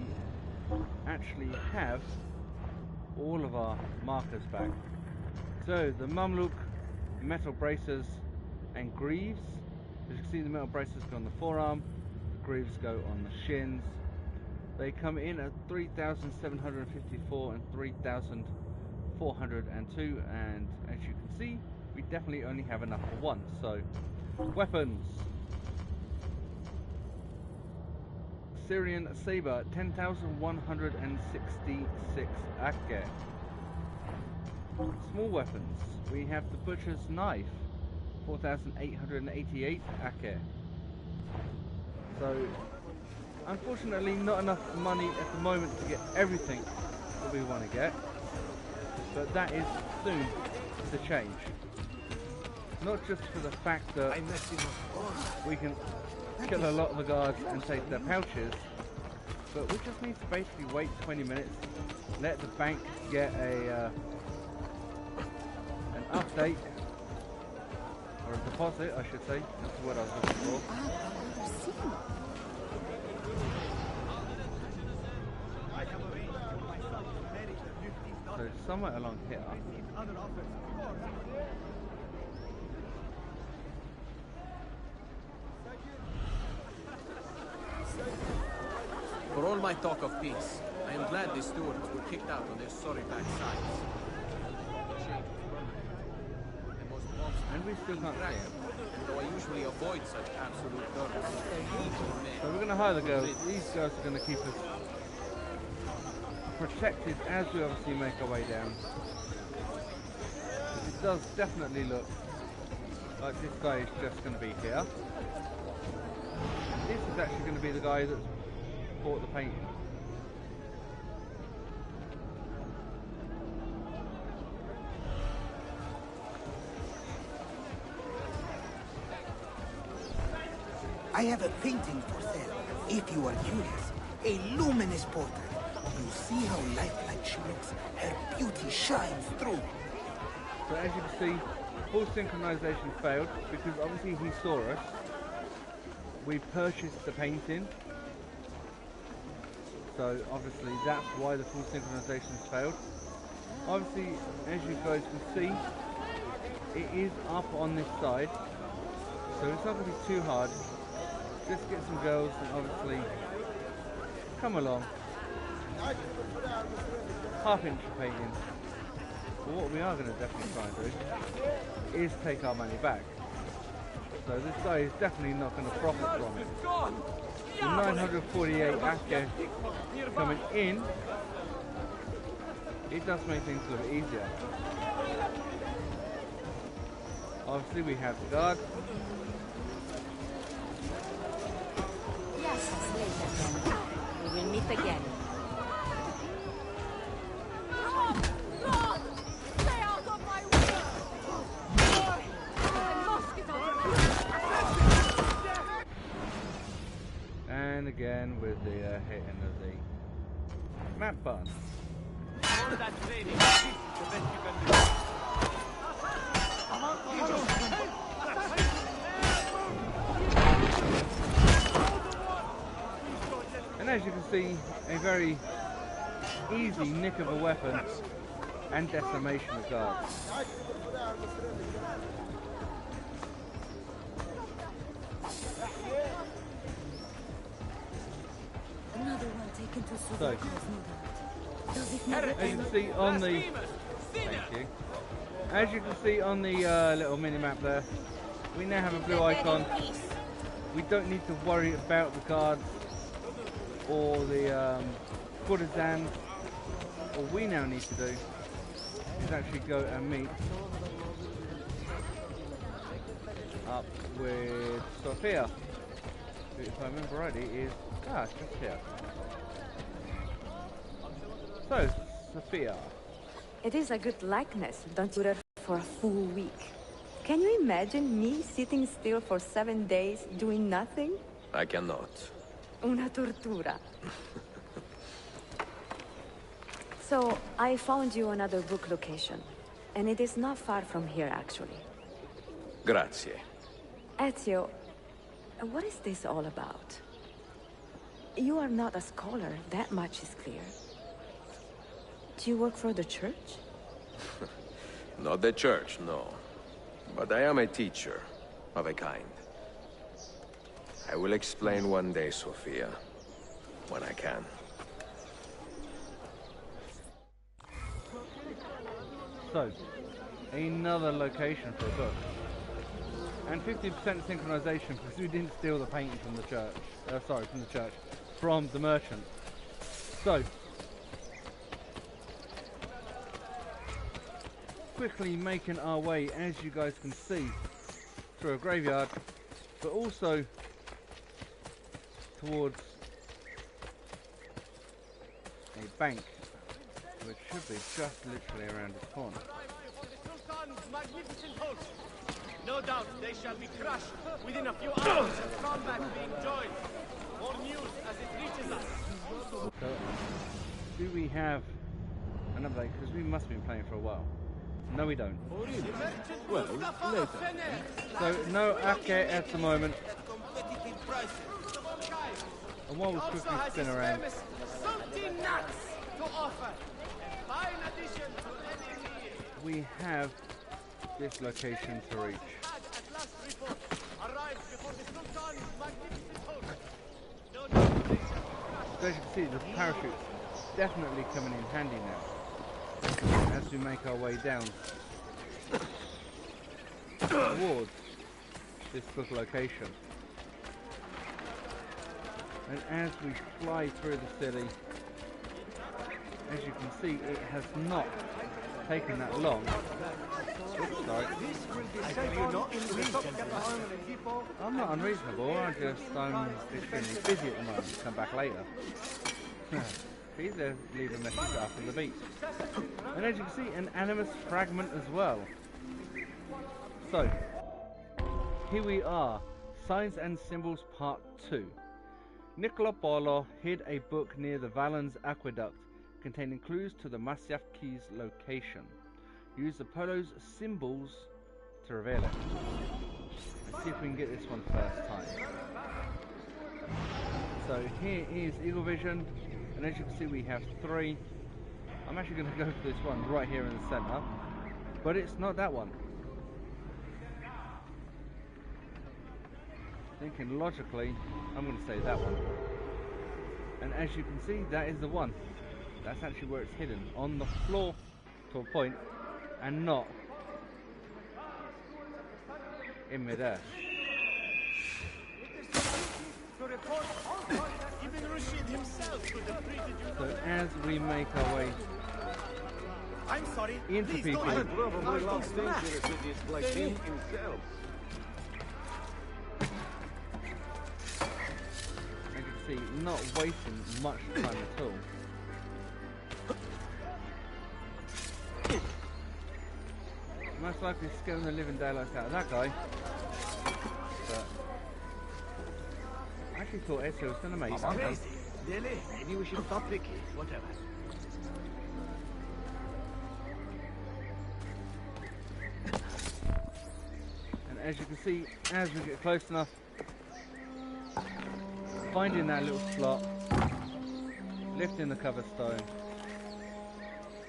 actually have all of our markers back. So the Mamluk metal braces and greaves. As you can see, the metal braces go on the forearm, the greaves go on the shins. They come in at 3,754 and 3,402, and as you can see, we definitely only have enough for one. So, weapons. Syrian saber, 10,166 akke. Small weapons, we have the butcher's knife, 4,888 akke. So, unfortunately, not enough money at the moment to get everything that we want to get, but that is soon to change. Not just for the fact that we can kill a lot of the guards and take their pouches, but we just need to basically wait 20 minutes, let the bank get an update, or a deposit I should say, that's what I was looking for. So somewhere along here. For all my talk of peace, I am glad the stewards were kicked out on their sorry backsides. And we still can't see him. Though I usually avoid such absolute darkness. So we're going to hire the girls. These girls are going to keep us protected as we obviously make our way down. It does definitely look like this guy is just going to be here. This is actually going to be the guy that's bought the painting. I have a painting for sale, if you are curious. A luminous portrait. You see how lifelike she looks? Her beauty shines through. So as you can see, full synchronization failed because obviously he saw us. We purchased the painting. So obviously that's why the full synchronization failed. Obviously, as you guys can see, it is up on this side. So it's not going to be too hard. Just get some girls and obviously come along. Half-inch painting. But what we are going to definitely try and do is take our money back. So this guy is definitely not going to profit from it. The 948 akke coming in, it does make things a little easier. Obviously we have the guard. Yes, later. We will meet again. Stay out of my way! And again with the hitting of the map button. And as you can see, a very easy nick of a weapon and decimation of guards. Another one taken to So, Sofia. as you can see on the, thank you, As you can see on the little mini-map there, we now have a blue icon. We don't need to worry about the guards or the courtesans. All we now need to do is actually go and meet up with Sofia, who, if I remember rightly, is just here. So, Sofia. It is a good likeness, don't you? For a full week. Can you imagine me sitting still for 7 days doing nothing? I cannot. Una tortura. So, I found you another book location. And it is not far from here, actually. Grazie. Ezio, what is this all about? You are not a scholar, that much is clear. Do you work for the church? Not the church, no. But I am a teacher, of a kind. I will explain one day, Sofia. When I can. So, another location for a book. And 50% synchronization because we didn't steal the painting from the church. From the merchant. So, quickly making our way, as you guys can see, through a graveyard, but also towards a bank, which should be just literally around this corner. No doubt they shall be crushed within a few hours of combat being joined. More news as it reaches us. So, do we have an update? Because we must have been playing for a while. No, we don't. Well, later. So, no Ake at the moment. And while we quickly spin around, we have this location to reach. So as you can see, the parachute's definitely coming in handy now as we make our way down towards this book location. And as we fly through the city, as you can see, it has not taken that long. Oops, sorry. I'm not unreasonable, I'm extremely busy at the moment. Come back later. Please leave a message after the beat. And as you can see, an animus fragment as well. So, here we are. Signs and Symbols Part 2. Nicola Polo hid a book near the Valens Aqueduct containing clues to the Masyaf Keys location. Use the Polo's symbols to reveal it. Let's see if we can get this one first time. So here is Eagle Vision, and as you can see we have 3. I'm actually going to go for this one right here in the center, but it's not that one. Thinking logically, I'm going to say that one. And as you can see, that is the one. That's actually where it's hidden, on the floor to a point, and not in midair. So as we make our way into people, probably lost interest in this like him himself. as you can see, not wasting much time at all. Most likely scaring the living daylights out of that guy. But I actually thought Ezio was going to make something. Really? Maybe we should stop Vicky. Whatever. And as you can see, as we get close enough, finding that little slot, lifting the cover stone,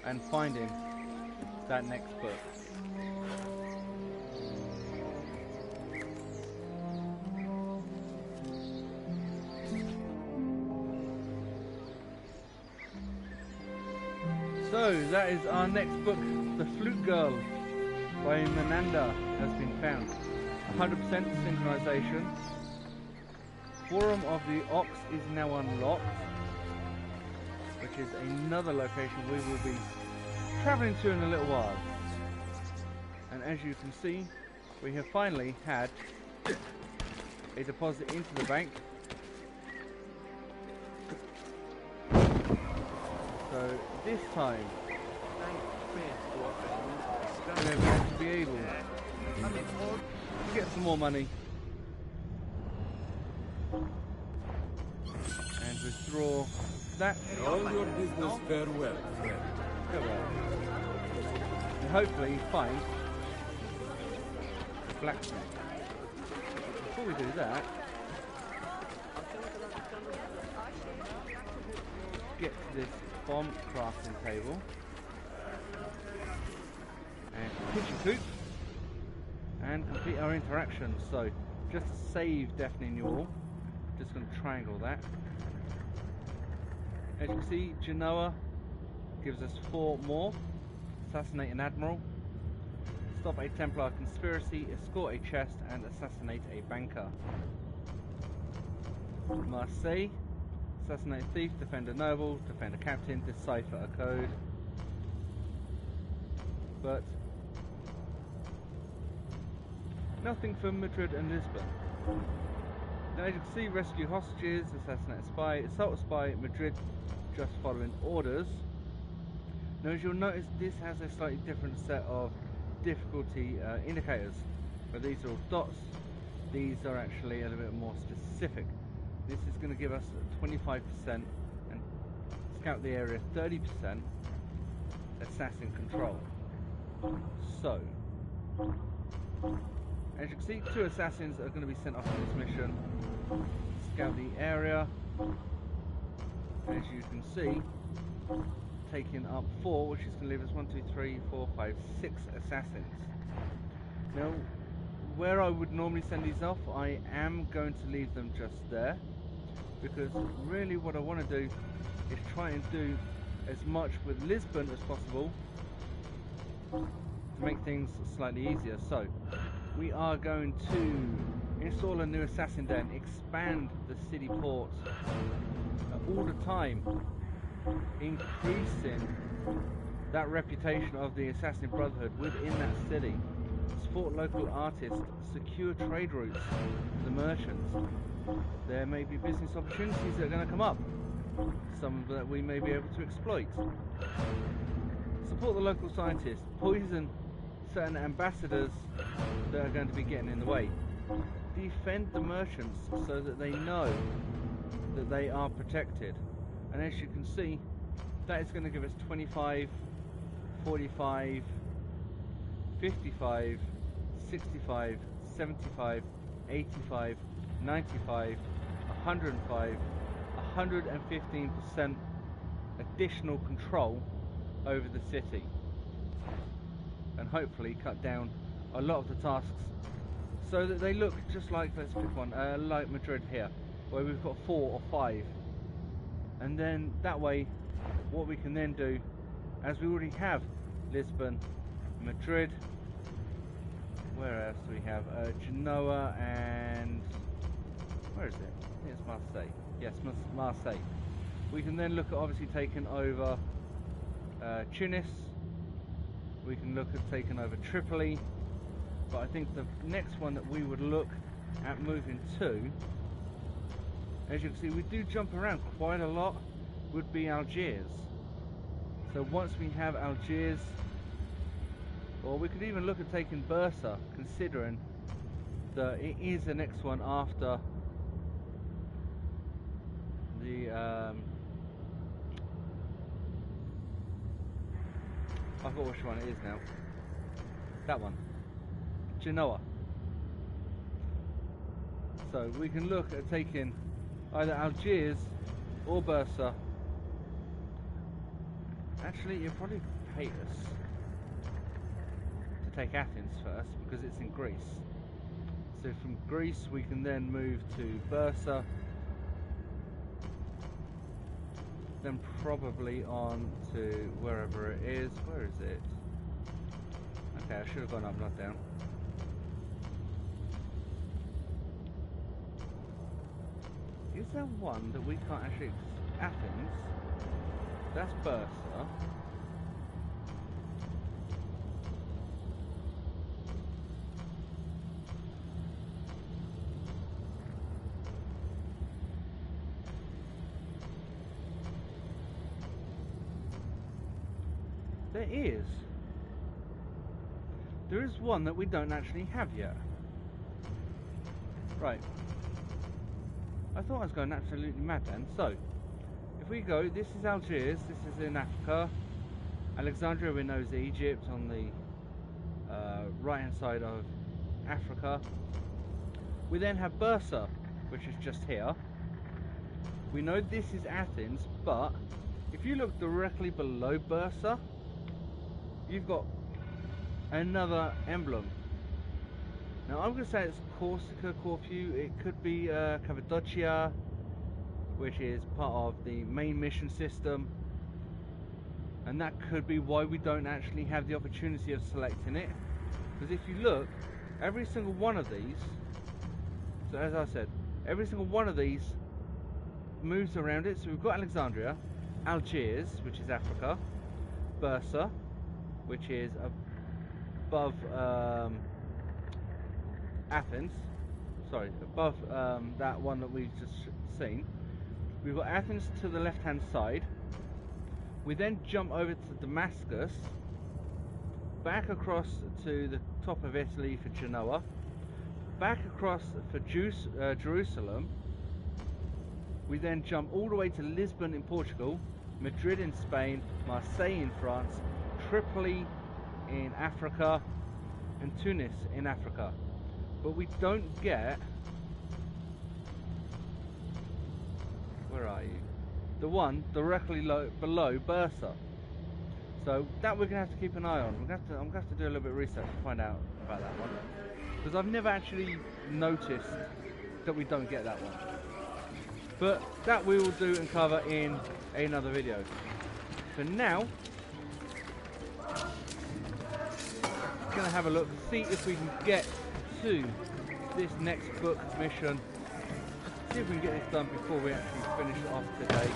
and finding that next book. So that is our next book, The Flute Girl, by Menanda has been found. 100% synchronization. Forum of the Ox is now unlocked, which is another location we will be traveling to in a little while. And as you can see, we have finally had a deposit into the bank. So this time we're going to be able to get some more money and withdraw that. All your business farewell, friend. Go away. And hopefully find the blacksmith. Before we do that, get to this bomb crafting table and kitchen coop and complete our interaction. So just to save deafening you all, just going to triangle that. As you can see, Genoa gives us 4 more. Assassinate an admiral, stop a Templar conspiracy, escort a chest, and assassinate a banker. Marseille, assassinate a thief, defend a noble, defend a captain, decipher a code. But nothing for Madrid and Lisbon. Now as you can see, rescue hostages, assassinate a spy, assault a spy, Madrid just following orders. Now as you'll notice, this has a slightly different set of difficulty indicators. But these are all dots, these are actually a little bit more specific. This is going to give us 25% and scout the area 30% assassin control. So, as you can see, 2 assassins are going to be sent off on this mission. Scout the area. As you can see, taking up 4, which is going to leave us 1, 2, 3, 4, 5, 6 assassins. Now, where I would normally send these off, I am going to leave them just there, because really what I want to do is try and do as much with Lisbon as possible to make things slightly easier. So we are going to install a new assassin den, expand the city ports all the time, increasing that reputation of the Assassin Brotherhood within that city, support local artists, secure trade routes for the merchants. There may be business opportunities that are going to come up, some that we may be able to exploit. Support the local scientists, poison certain ambassadors that are going to be getting in the way. Defend the merchants so that they know that they are protected. And as you can see, that is going to give us 25, 45, 55, 65, 75, 85, 95, 105, 115% additional control over the city, and hopefully cut down a lot of the tasks so that they look just like, let's pick one, like Madrid here, where we've got 4 or 5. And then that way, what we can then do, as we already have Lisbon, Madrid, where else do we have? Genoa, and where is it? I think it's Marseille. Yes, Marseille. We can then look at obviously taking over Tunis. We can look at taking over Tripoli. But I think the next one that we would look at moving to, as you can see, we do jump around quite a lot, would be Algiers. So once we have Algiers, or we could even look at taking Bursa, considering that it is the next one after the I forgot which one it is now. That one, Genoa. So we can look at taking either Algiers or Bursa. Actually, you'll probably pay us to take Athens first because it's in Greece. So from Greece we can then move to Bursa, then probably on to wherever it is. Where is it? I Okay, I should have gone up, not down. Is there one that we can't actually... Athens? That's Bursa. There is. There is one that we don't actually have yet. Right. I thought I was going absolutely mad then. So, if we go, this is Algiers, this is in Africa. Alexandria, we know, is Egypt on the right hand side of Africa. We then have Bursa, which is just here. We know this is Athens, but if you look directly below Bursa, you've got another emblem. Now I'm going to say it's Corsica, Corfu. It could be Cappadocia, which is part of the main mission system, and that could be why we don't actually have the opportunity of selecting it. Because if you look, every single one of these, so as I said, every single one of these moves around it. So we've got Alexandria, Algiers, which is Africa, Bursa, which is above Athens, sorry, above that one that we've just seen. We've got Athens to the left hand side. We then jump over to Damascus, back across to the top of Italy for Genoa, back across for Jerusalem. We then jump all the way to Lisbon in Portugal, Madrid in Spain, Marseille in France, Tripoli in Africa, and Tunis in Africa. But we don't get... Where are you? The one directly below Bursa. So that we're going to have to keep an eye on. I'm going to have to do a little bit of research to find out about that one. Because I've never actually noticed that we don't get that one. But that we will do and cover in another video. For now, going to have a look, see if we can get to this next book mission. See if we can get this done before we actually finish off today.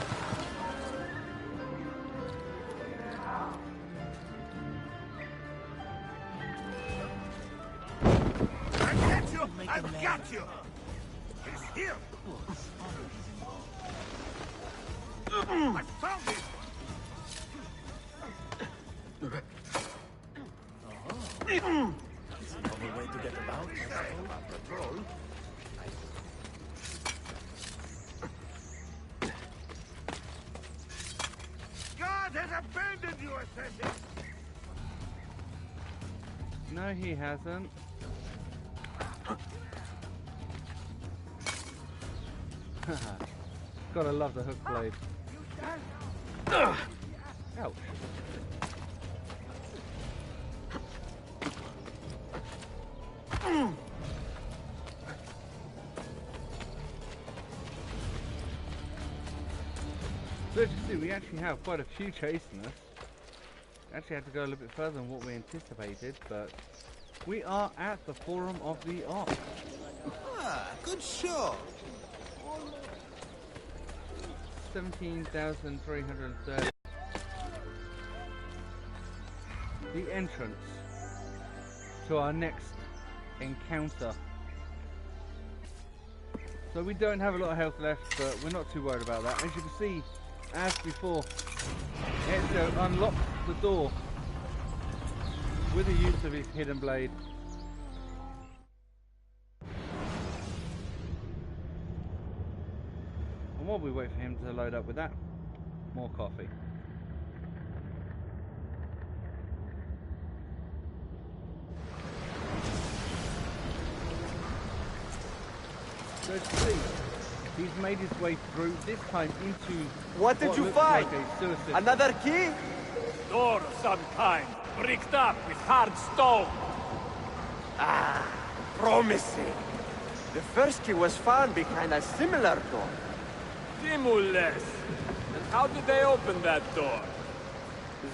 I've got you! He's here! I found it! That's another way to get about. Patrol. God has abandoned you, assassin! No, he hasn't. Gotta love the hook blade. Ouch. So as you see, we actually have quite a few chasing us. Actually had to go a little bit further than what we anticipated, but we are at the Forum of the Ark. Ah, good show. 17,330. The entrance to our next encounter. So we don't have a lot of health left, but we're not too worried about that. As you can see, as before, Ezio unlocks the door with the use of his hidden blade. And while we wait for him to load up with that, more coffee. So as you see, he's made his way through, this time into what did you find? Like another key? Door of some kind, bricked up with hard stone. Ah, promising. The first key was found behind a similar door. Stimulus. And how did they open that door?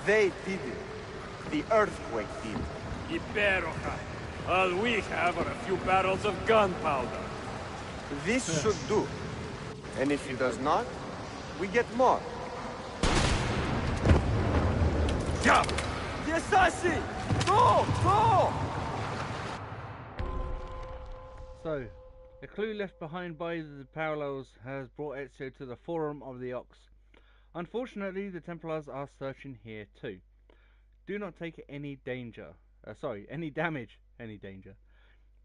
They did it. The earthquake did. Iberoka. All we have are a few barrels of gunpowder. This should do. And if it does not, we get more. Jump! The assassin! Go! Go! So, a clue left behind by the parallels has brought Ezio to the Forum of the Ox. Unfortunately, the Templars are searching here too. Do not take any damage.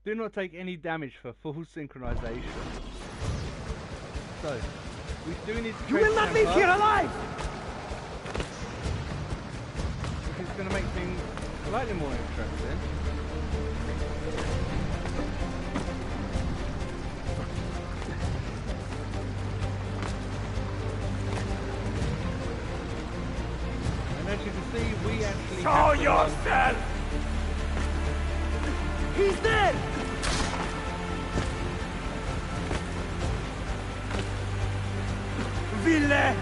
Do not take any damage for full synchronization. So, we do need to. You will not leave here alive! Which is going to make things slightly more interesting. And as you can see, we actually show yourself! He's dead! Ville! And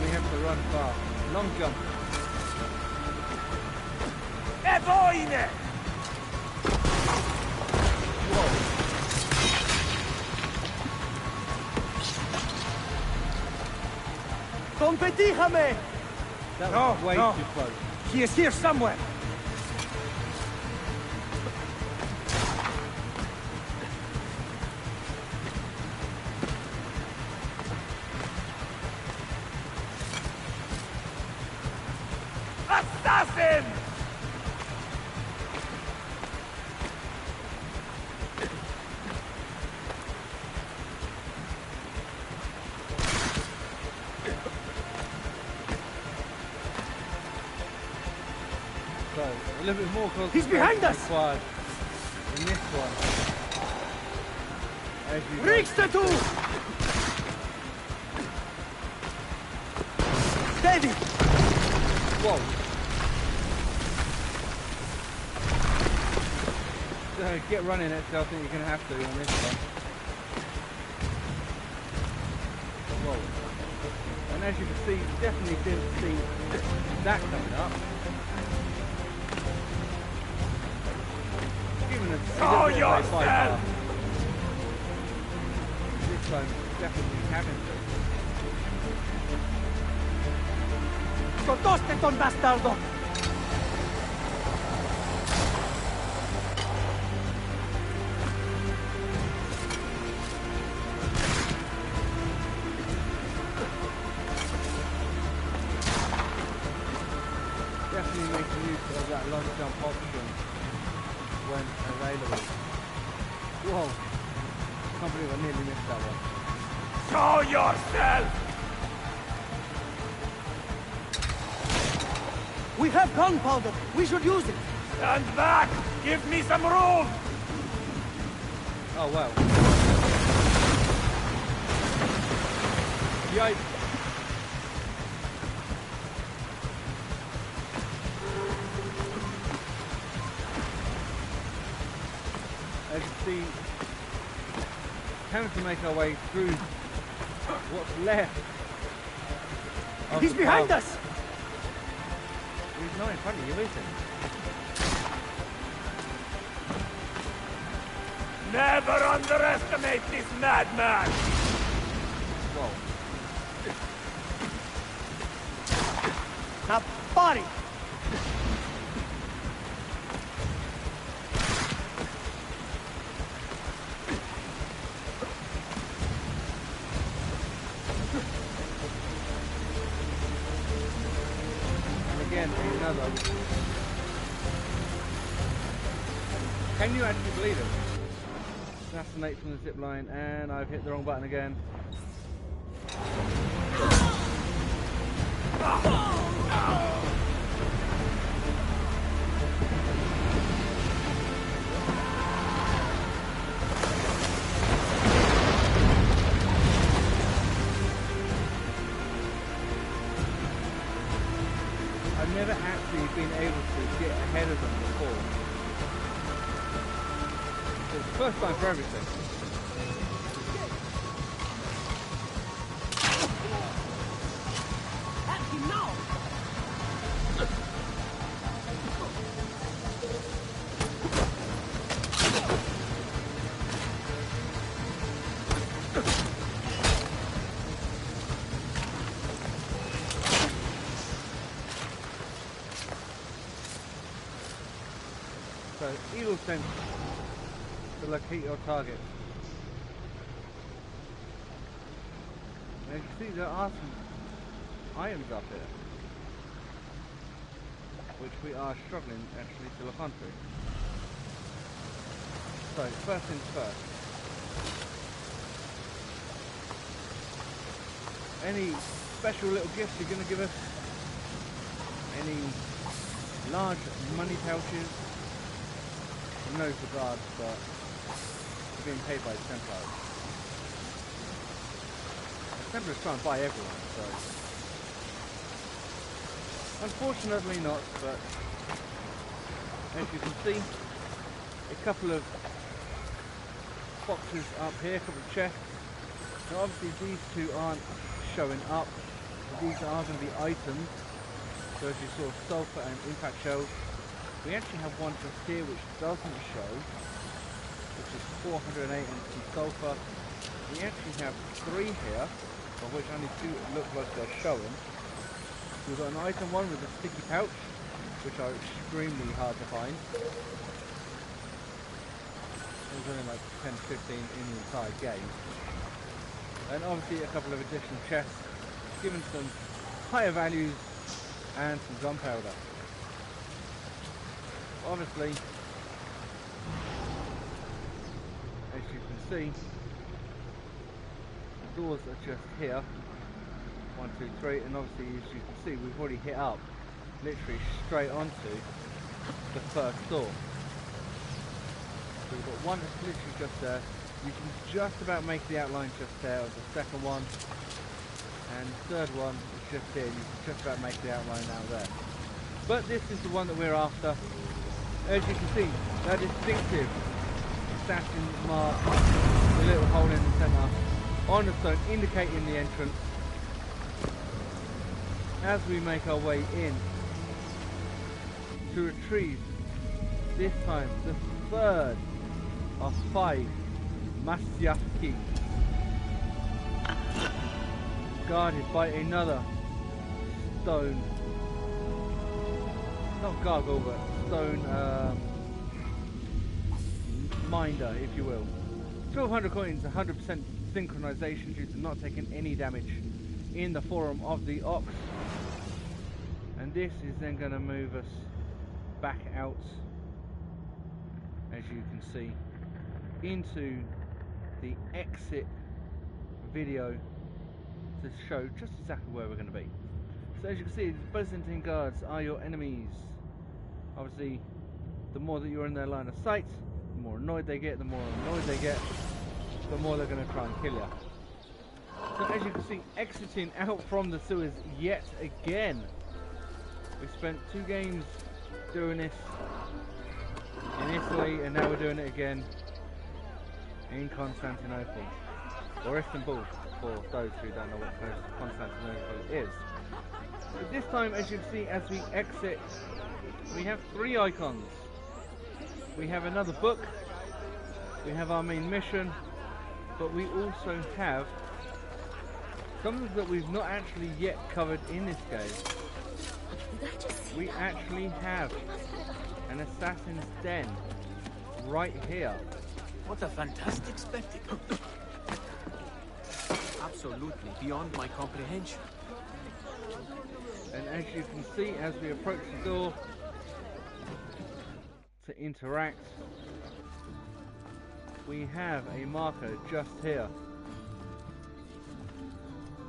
we have to run fast. Long jump. Evoine! Whoa. Competijame! That was way too close. He is here somewhere. Assassin! So, a little bit more close. He's behind us! Required in this one. As you Richtatu! Steady! Whoa! So get running it, so I think you're going to have to on this one. Whoa. And as you can see, definitely didn't see that coming up. Giving us a little bit of a bypass. This one definitely having to. Scotoste ton bastardo! Definitely making use of that long jump option when available. Whoa! Can't believe I nearly missed that one. Show yourself! We have gunpowder. We should use it. Stand back! Give me some room! Oh wow. Yikes. As you see, having to make our way through what's left. He's behind us! He's not in front of you, is he? Never underestimate this madman! Whoa. Now, body! Again, another. Can you actually believe it? Assassinate from the zip line, and I've hit the wrong button again. I've never actually been able to get ahead of them before. It's the first time for everything. So, eagle sense to locate your target. And as you see, there are some items up here, which we are struggling actually to look onto. So, first things first. Any special little gifts you're going to give us? Any large money pouches? No regards, but we're being paid by the Templars. The Templars try and buy everyone, so unfortunately not, but as you can see, a couple of boxes up here, a couple of chests. Now obviously these two aren't showing up, but these are going to be items. So as you saw, sulfur and impact shells. We actually have one just here which doesn't show, which is 408 and some sulfur. We actually have 3 here, of which only 2 look like they're showing. We've got an item one with a sticky pouch, which are extremely hard to find. There's only like 10-15 in the entire game. And obviously a couple of additional chests, given some higher values and some gunpowder. Obviously, as you can see, the doors are just here. 1, 2, 3, and obviously as you can see, we've already hit up literally straight onto the first door. So we've got one that's literally just there. You can just about make the outline just there of the second one, and the third one is just here. You can just about make the outline out there. But this is the one that we're after. As you can see, that distinctive assassin mark, the little hole in the centre on the stone indicating the entrance. As we make our way in to retrieve this time the third of 5 Masyaf Keys, guarded by another stone, not gargoyle, but stone minder, if you will. 1200 coins, 100% synchronization due to not taking any damage in the forum of the ox. And this is then going to move us back out, as you can see, into the exit video to show just exactly where we're going to be. So as you can see, the Byzantine guards are your enemies. Obviously, the more that you're in their line of sight, the more annoyed they get, the more they're going to try and kill you. So as you can see, exiting out from the sewers yet again. We spent 2 games doing this in Italy, and now we're doing it again in Constantinople, or Istanbul, for those who don't know what Constantinople is. But this time, as you can see, as we exit, we have 3 icons. We have another book, we have our main mission, but we also have something that we've not actually yet covered in this game. We actually have an assassin's den right here. What a fantastic spectacle. Absolutely beyond my comprehension. And as you can see, as we approach the door to interact, we have a marker just here.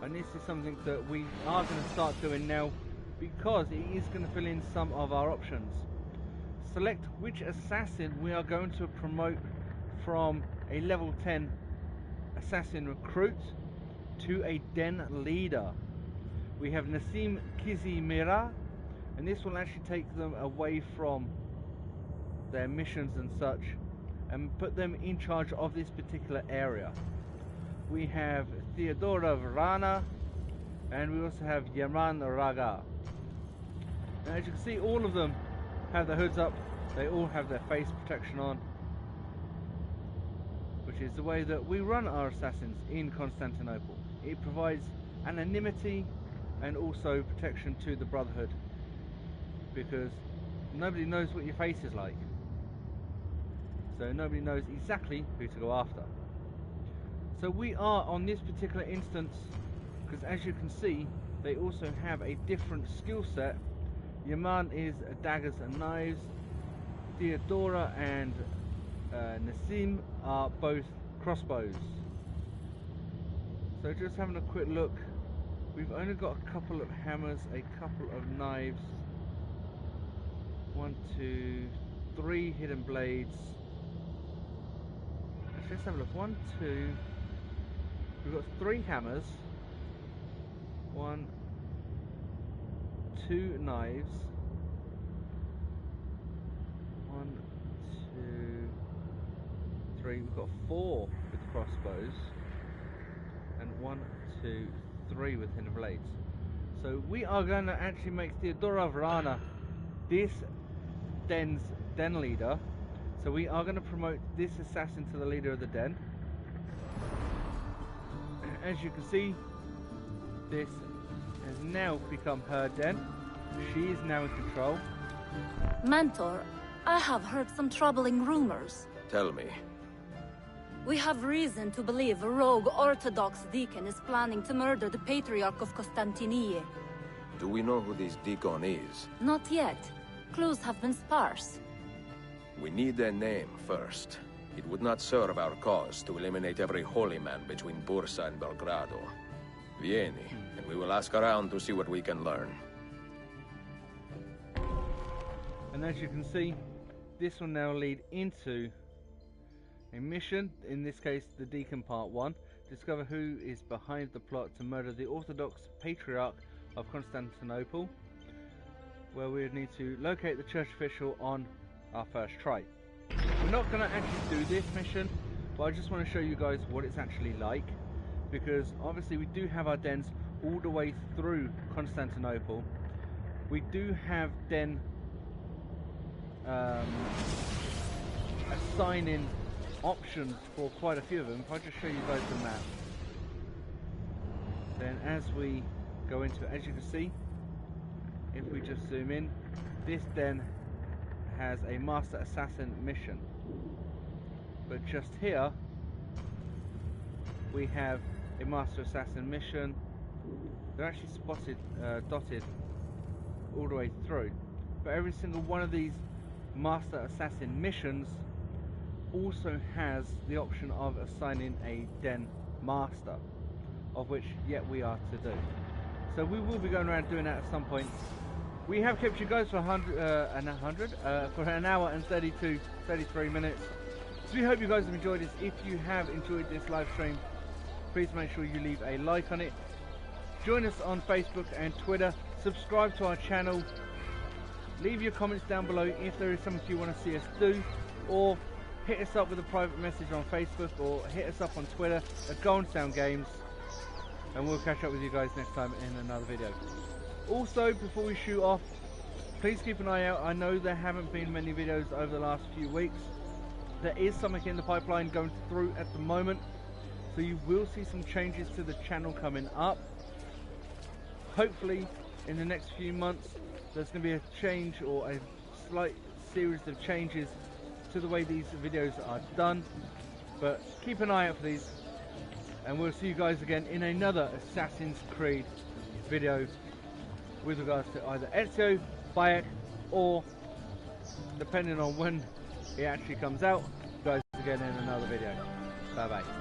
And this is something that we are going to start doing now, because it is going to fill in some of our options. Select which assassin we are going to promote from a level 10 assassin recruit to a den leader. We have Nasim Kizi Mira, and this will actually take them away from their missions and such and put them in charge of this particular area. We have Theodora Vrana, and we also have Yaman Raga. And as you can see, all of them have their hoods up, they all have their face protection on, which is the way that we run our assassins in Constantinople. It provides anonymity and also protection to the Brotherhood, because nobody knows what your face is like. so nobody knows exactly who to go after. So we are on this particular instance, because as you can see, they also have a different skill set. Yaman is daggers and knives. Theodora and Nassim are both crossbows. So just having a quick look, we've only got a couple of hammers, a couple of knives, 1, 2, 3 hidden blades. Actually, let's have a look. 1, 2. We've got 3 hammers, 1, 2 knives, 1, 2, 3. We've got 4 with crossbows, and 1, 2, 3 with hidden blades. So we are going to actually make Theodora Vrana this den's den leader. So we are going to promote this assassin to the leader of the den. As you can see, this has now become her den. She is now in control. Mentor, I have heard some troubling rumors. Tell me. We have reason to believe a rogue Orthodox deacon is planning to murder the Patriarch of Constantinople. Do we know who this deacon is? Not yet. Clues have been sparse. We need a name first. It would not serve our cause to eliminate every holy man between Bursa and Belgrado. Vieni, and we will ask around to see what we can learn. And as you can see, this will now lead into a mission, in this case the Deacon Part 1. Discover who is behind the plot to murder the Orthodox Patriarch of Constantinople, where we need to locate the church official on our first try. We're not going to actually do this mission, but I just want to show you guys what it's actually like, because obviously we do have our dens all the way through Constantinople. We do have den assigning options for quite a few of them. If I just show you guys the map, then as we go into it, as you can see, if we just zoom in, this den has a Master Assassin mission, but just here we have a Master Assassin mission. They're actually spotted, dotted all the way through, but every single one of these Master Assassin missions also has the option of assigning a den master, of which yet we are to do. So we will be going around doing that at some point. We have kept you guys for for an hour and 33 minutes. So we hope you guys have enjoyed this. If you have enjoyed this live stream, please make sure you leave a like on it. Join us on Facebook and Twitter. Subscribe to our channel. Leave your comments down below if there is something you want to see us do, or hit us up with a private message on Facebook, or hit us up on Twitter at Golden Games, and we'll catch up with you guys next time in another video. Also, before we shoot off, please keep an eye out. I know there haven't been many videos over the last few weeks. There is something in the pipeline going through at the moment, so you will see some changes to the channel coming up. Hopefully in the next few months there's going to be a change, or a slight series of changes to the way these videos are done, but keep an eye out for these, and we'll see you guys again in another Assassin's Creed video with regards to either Ezio, Bayek, or depending on when it actually comes out, guys again in another video. Bye bye.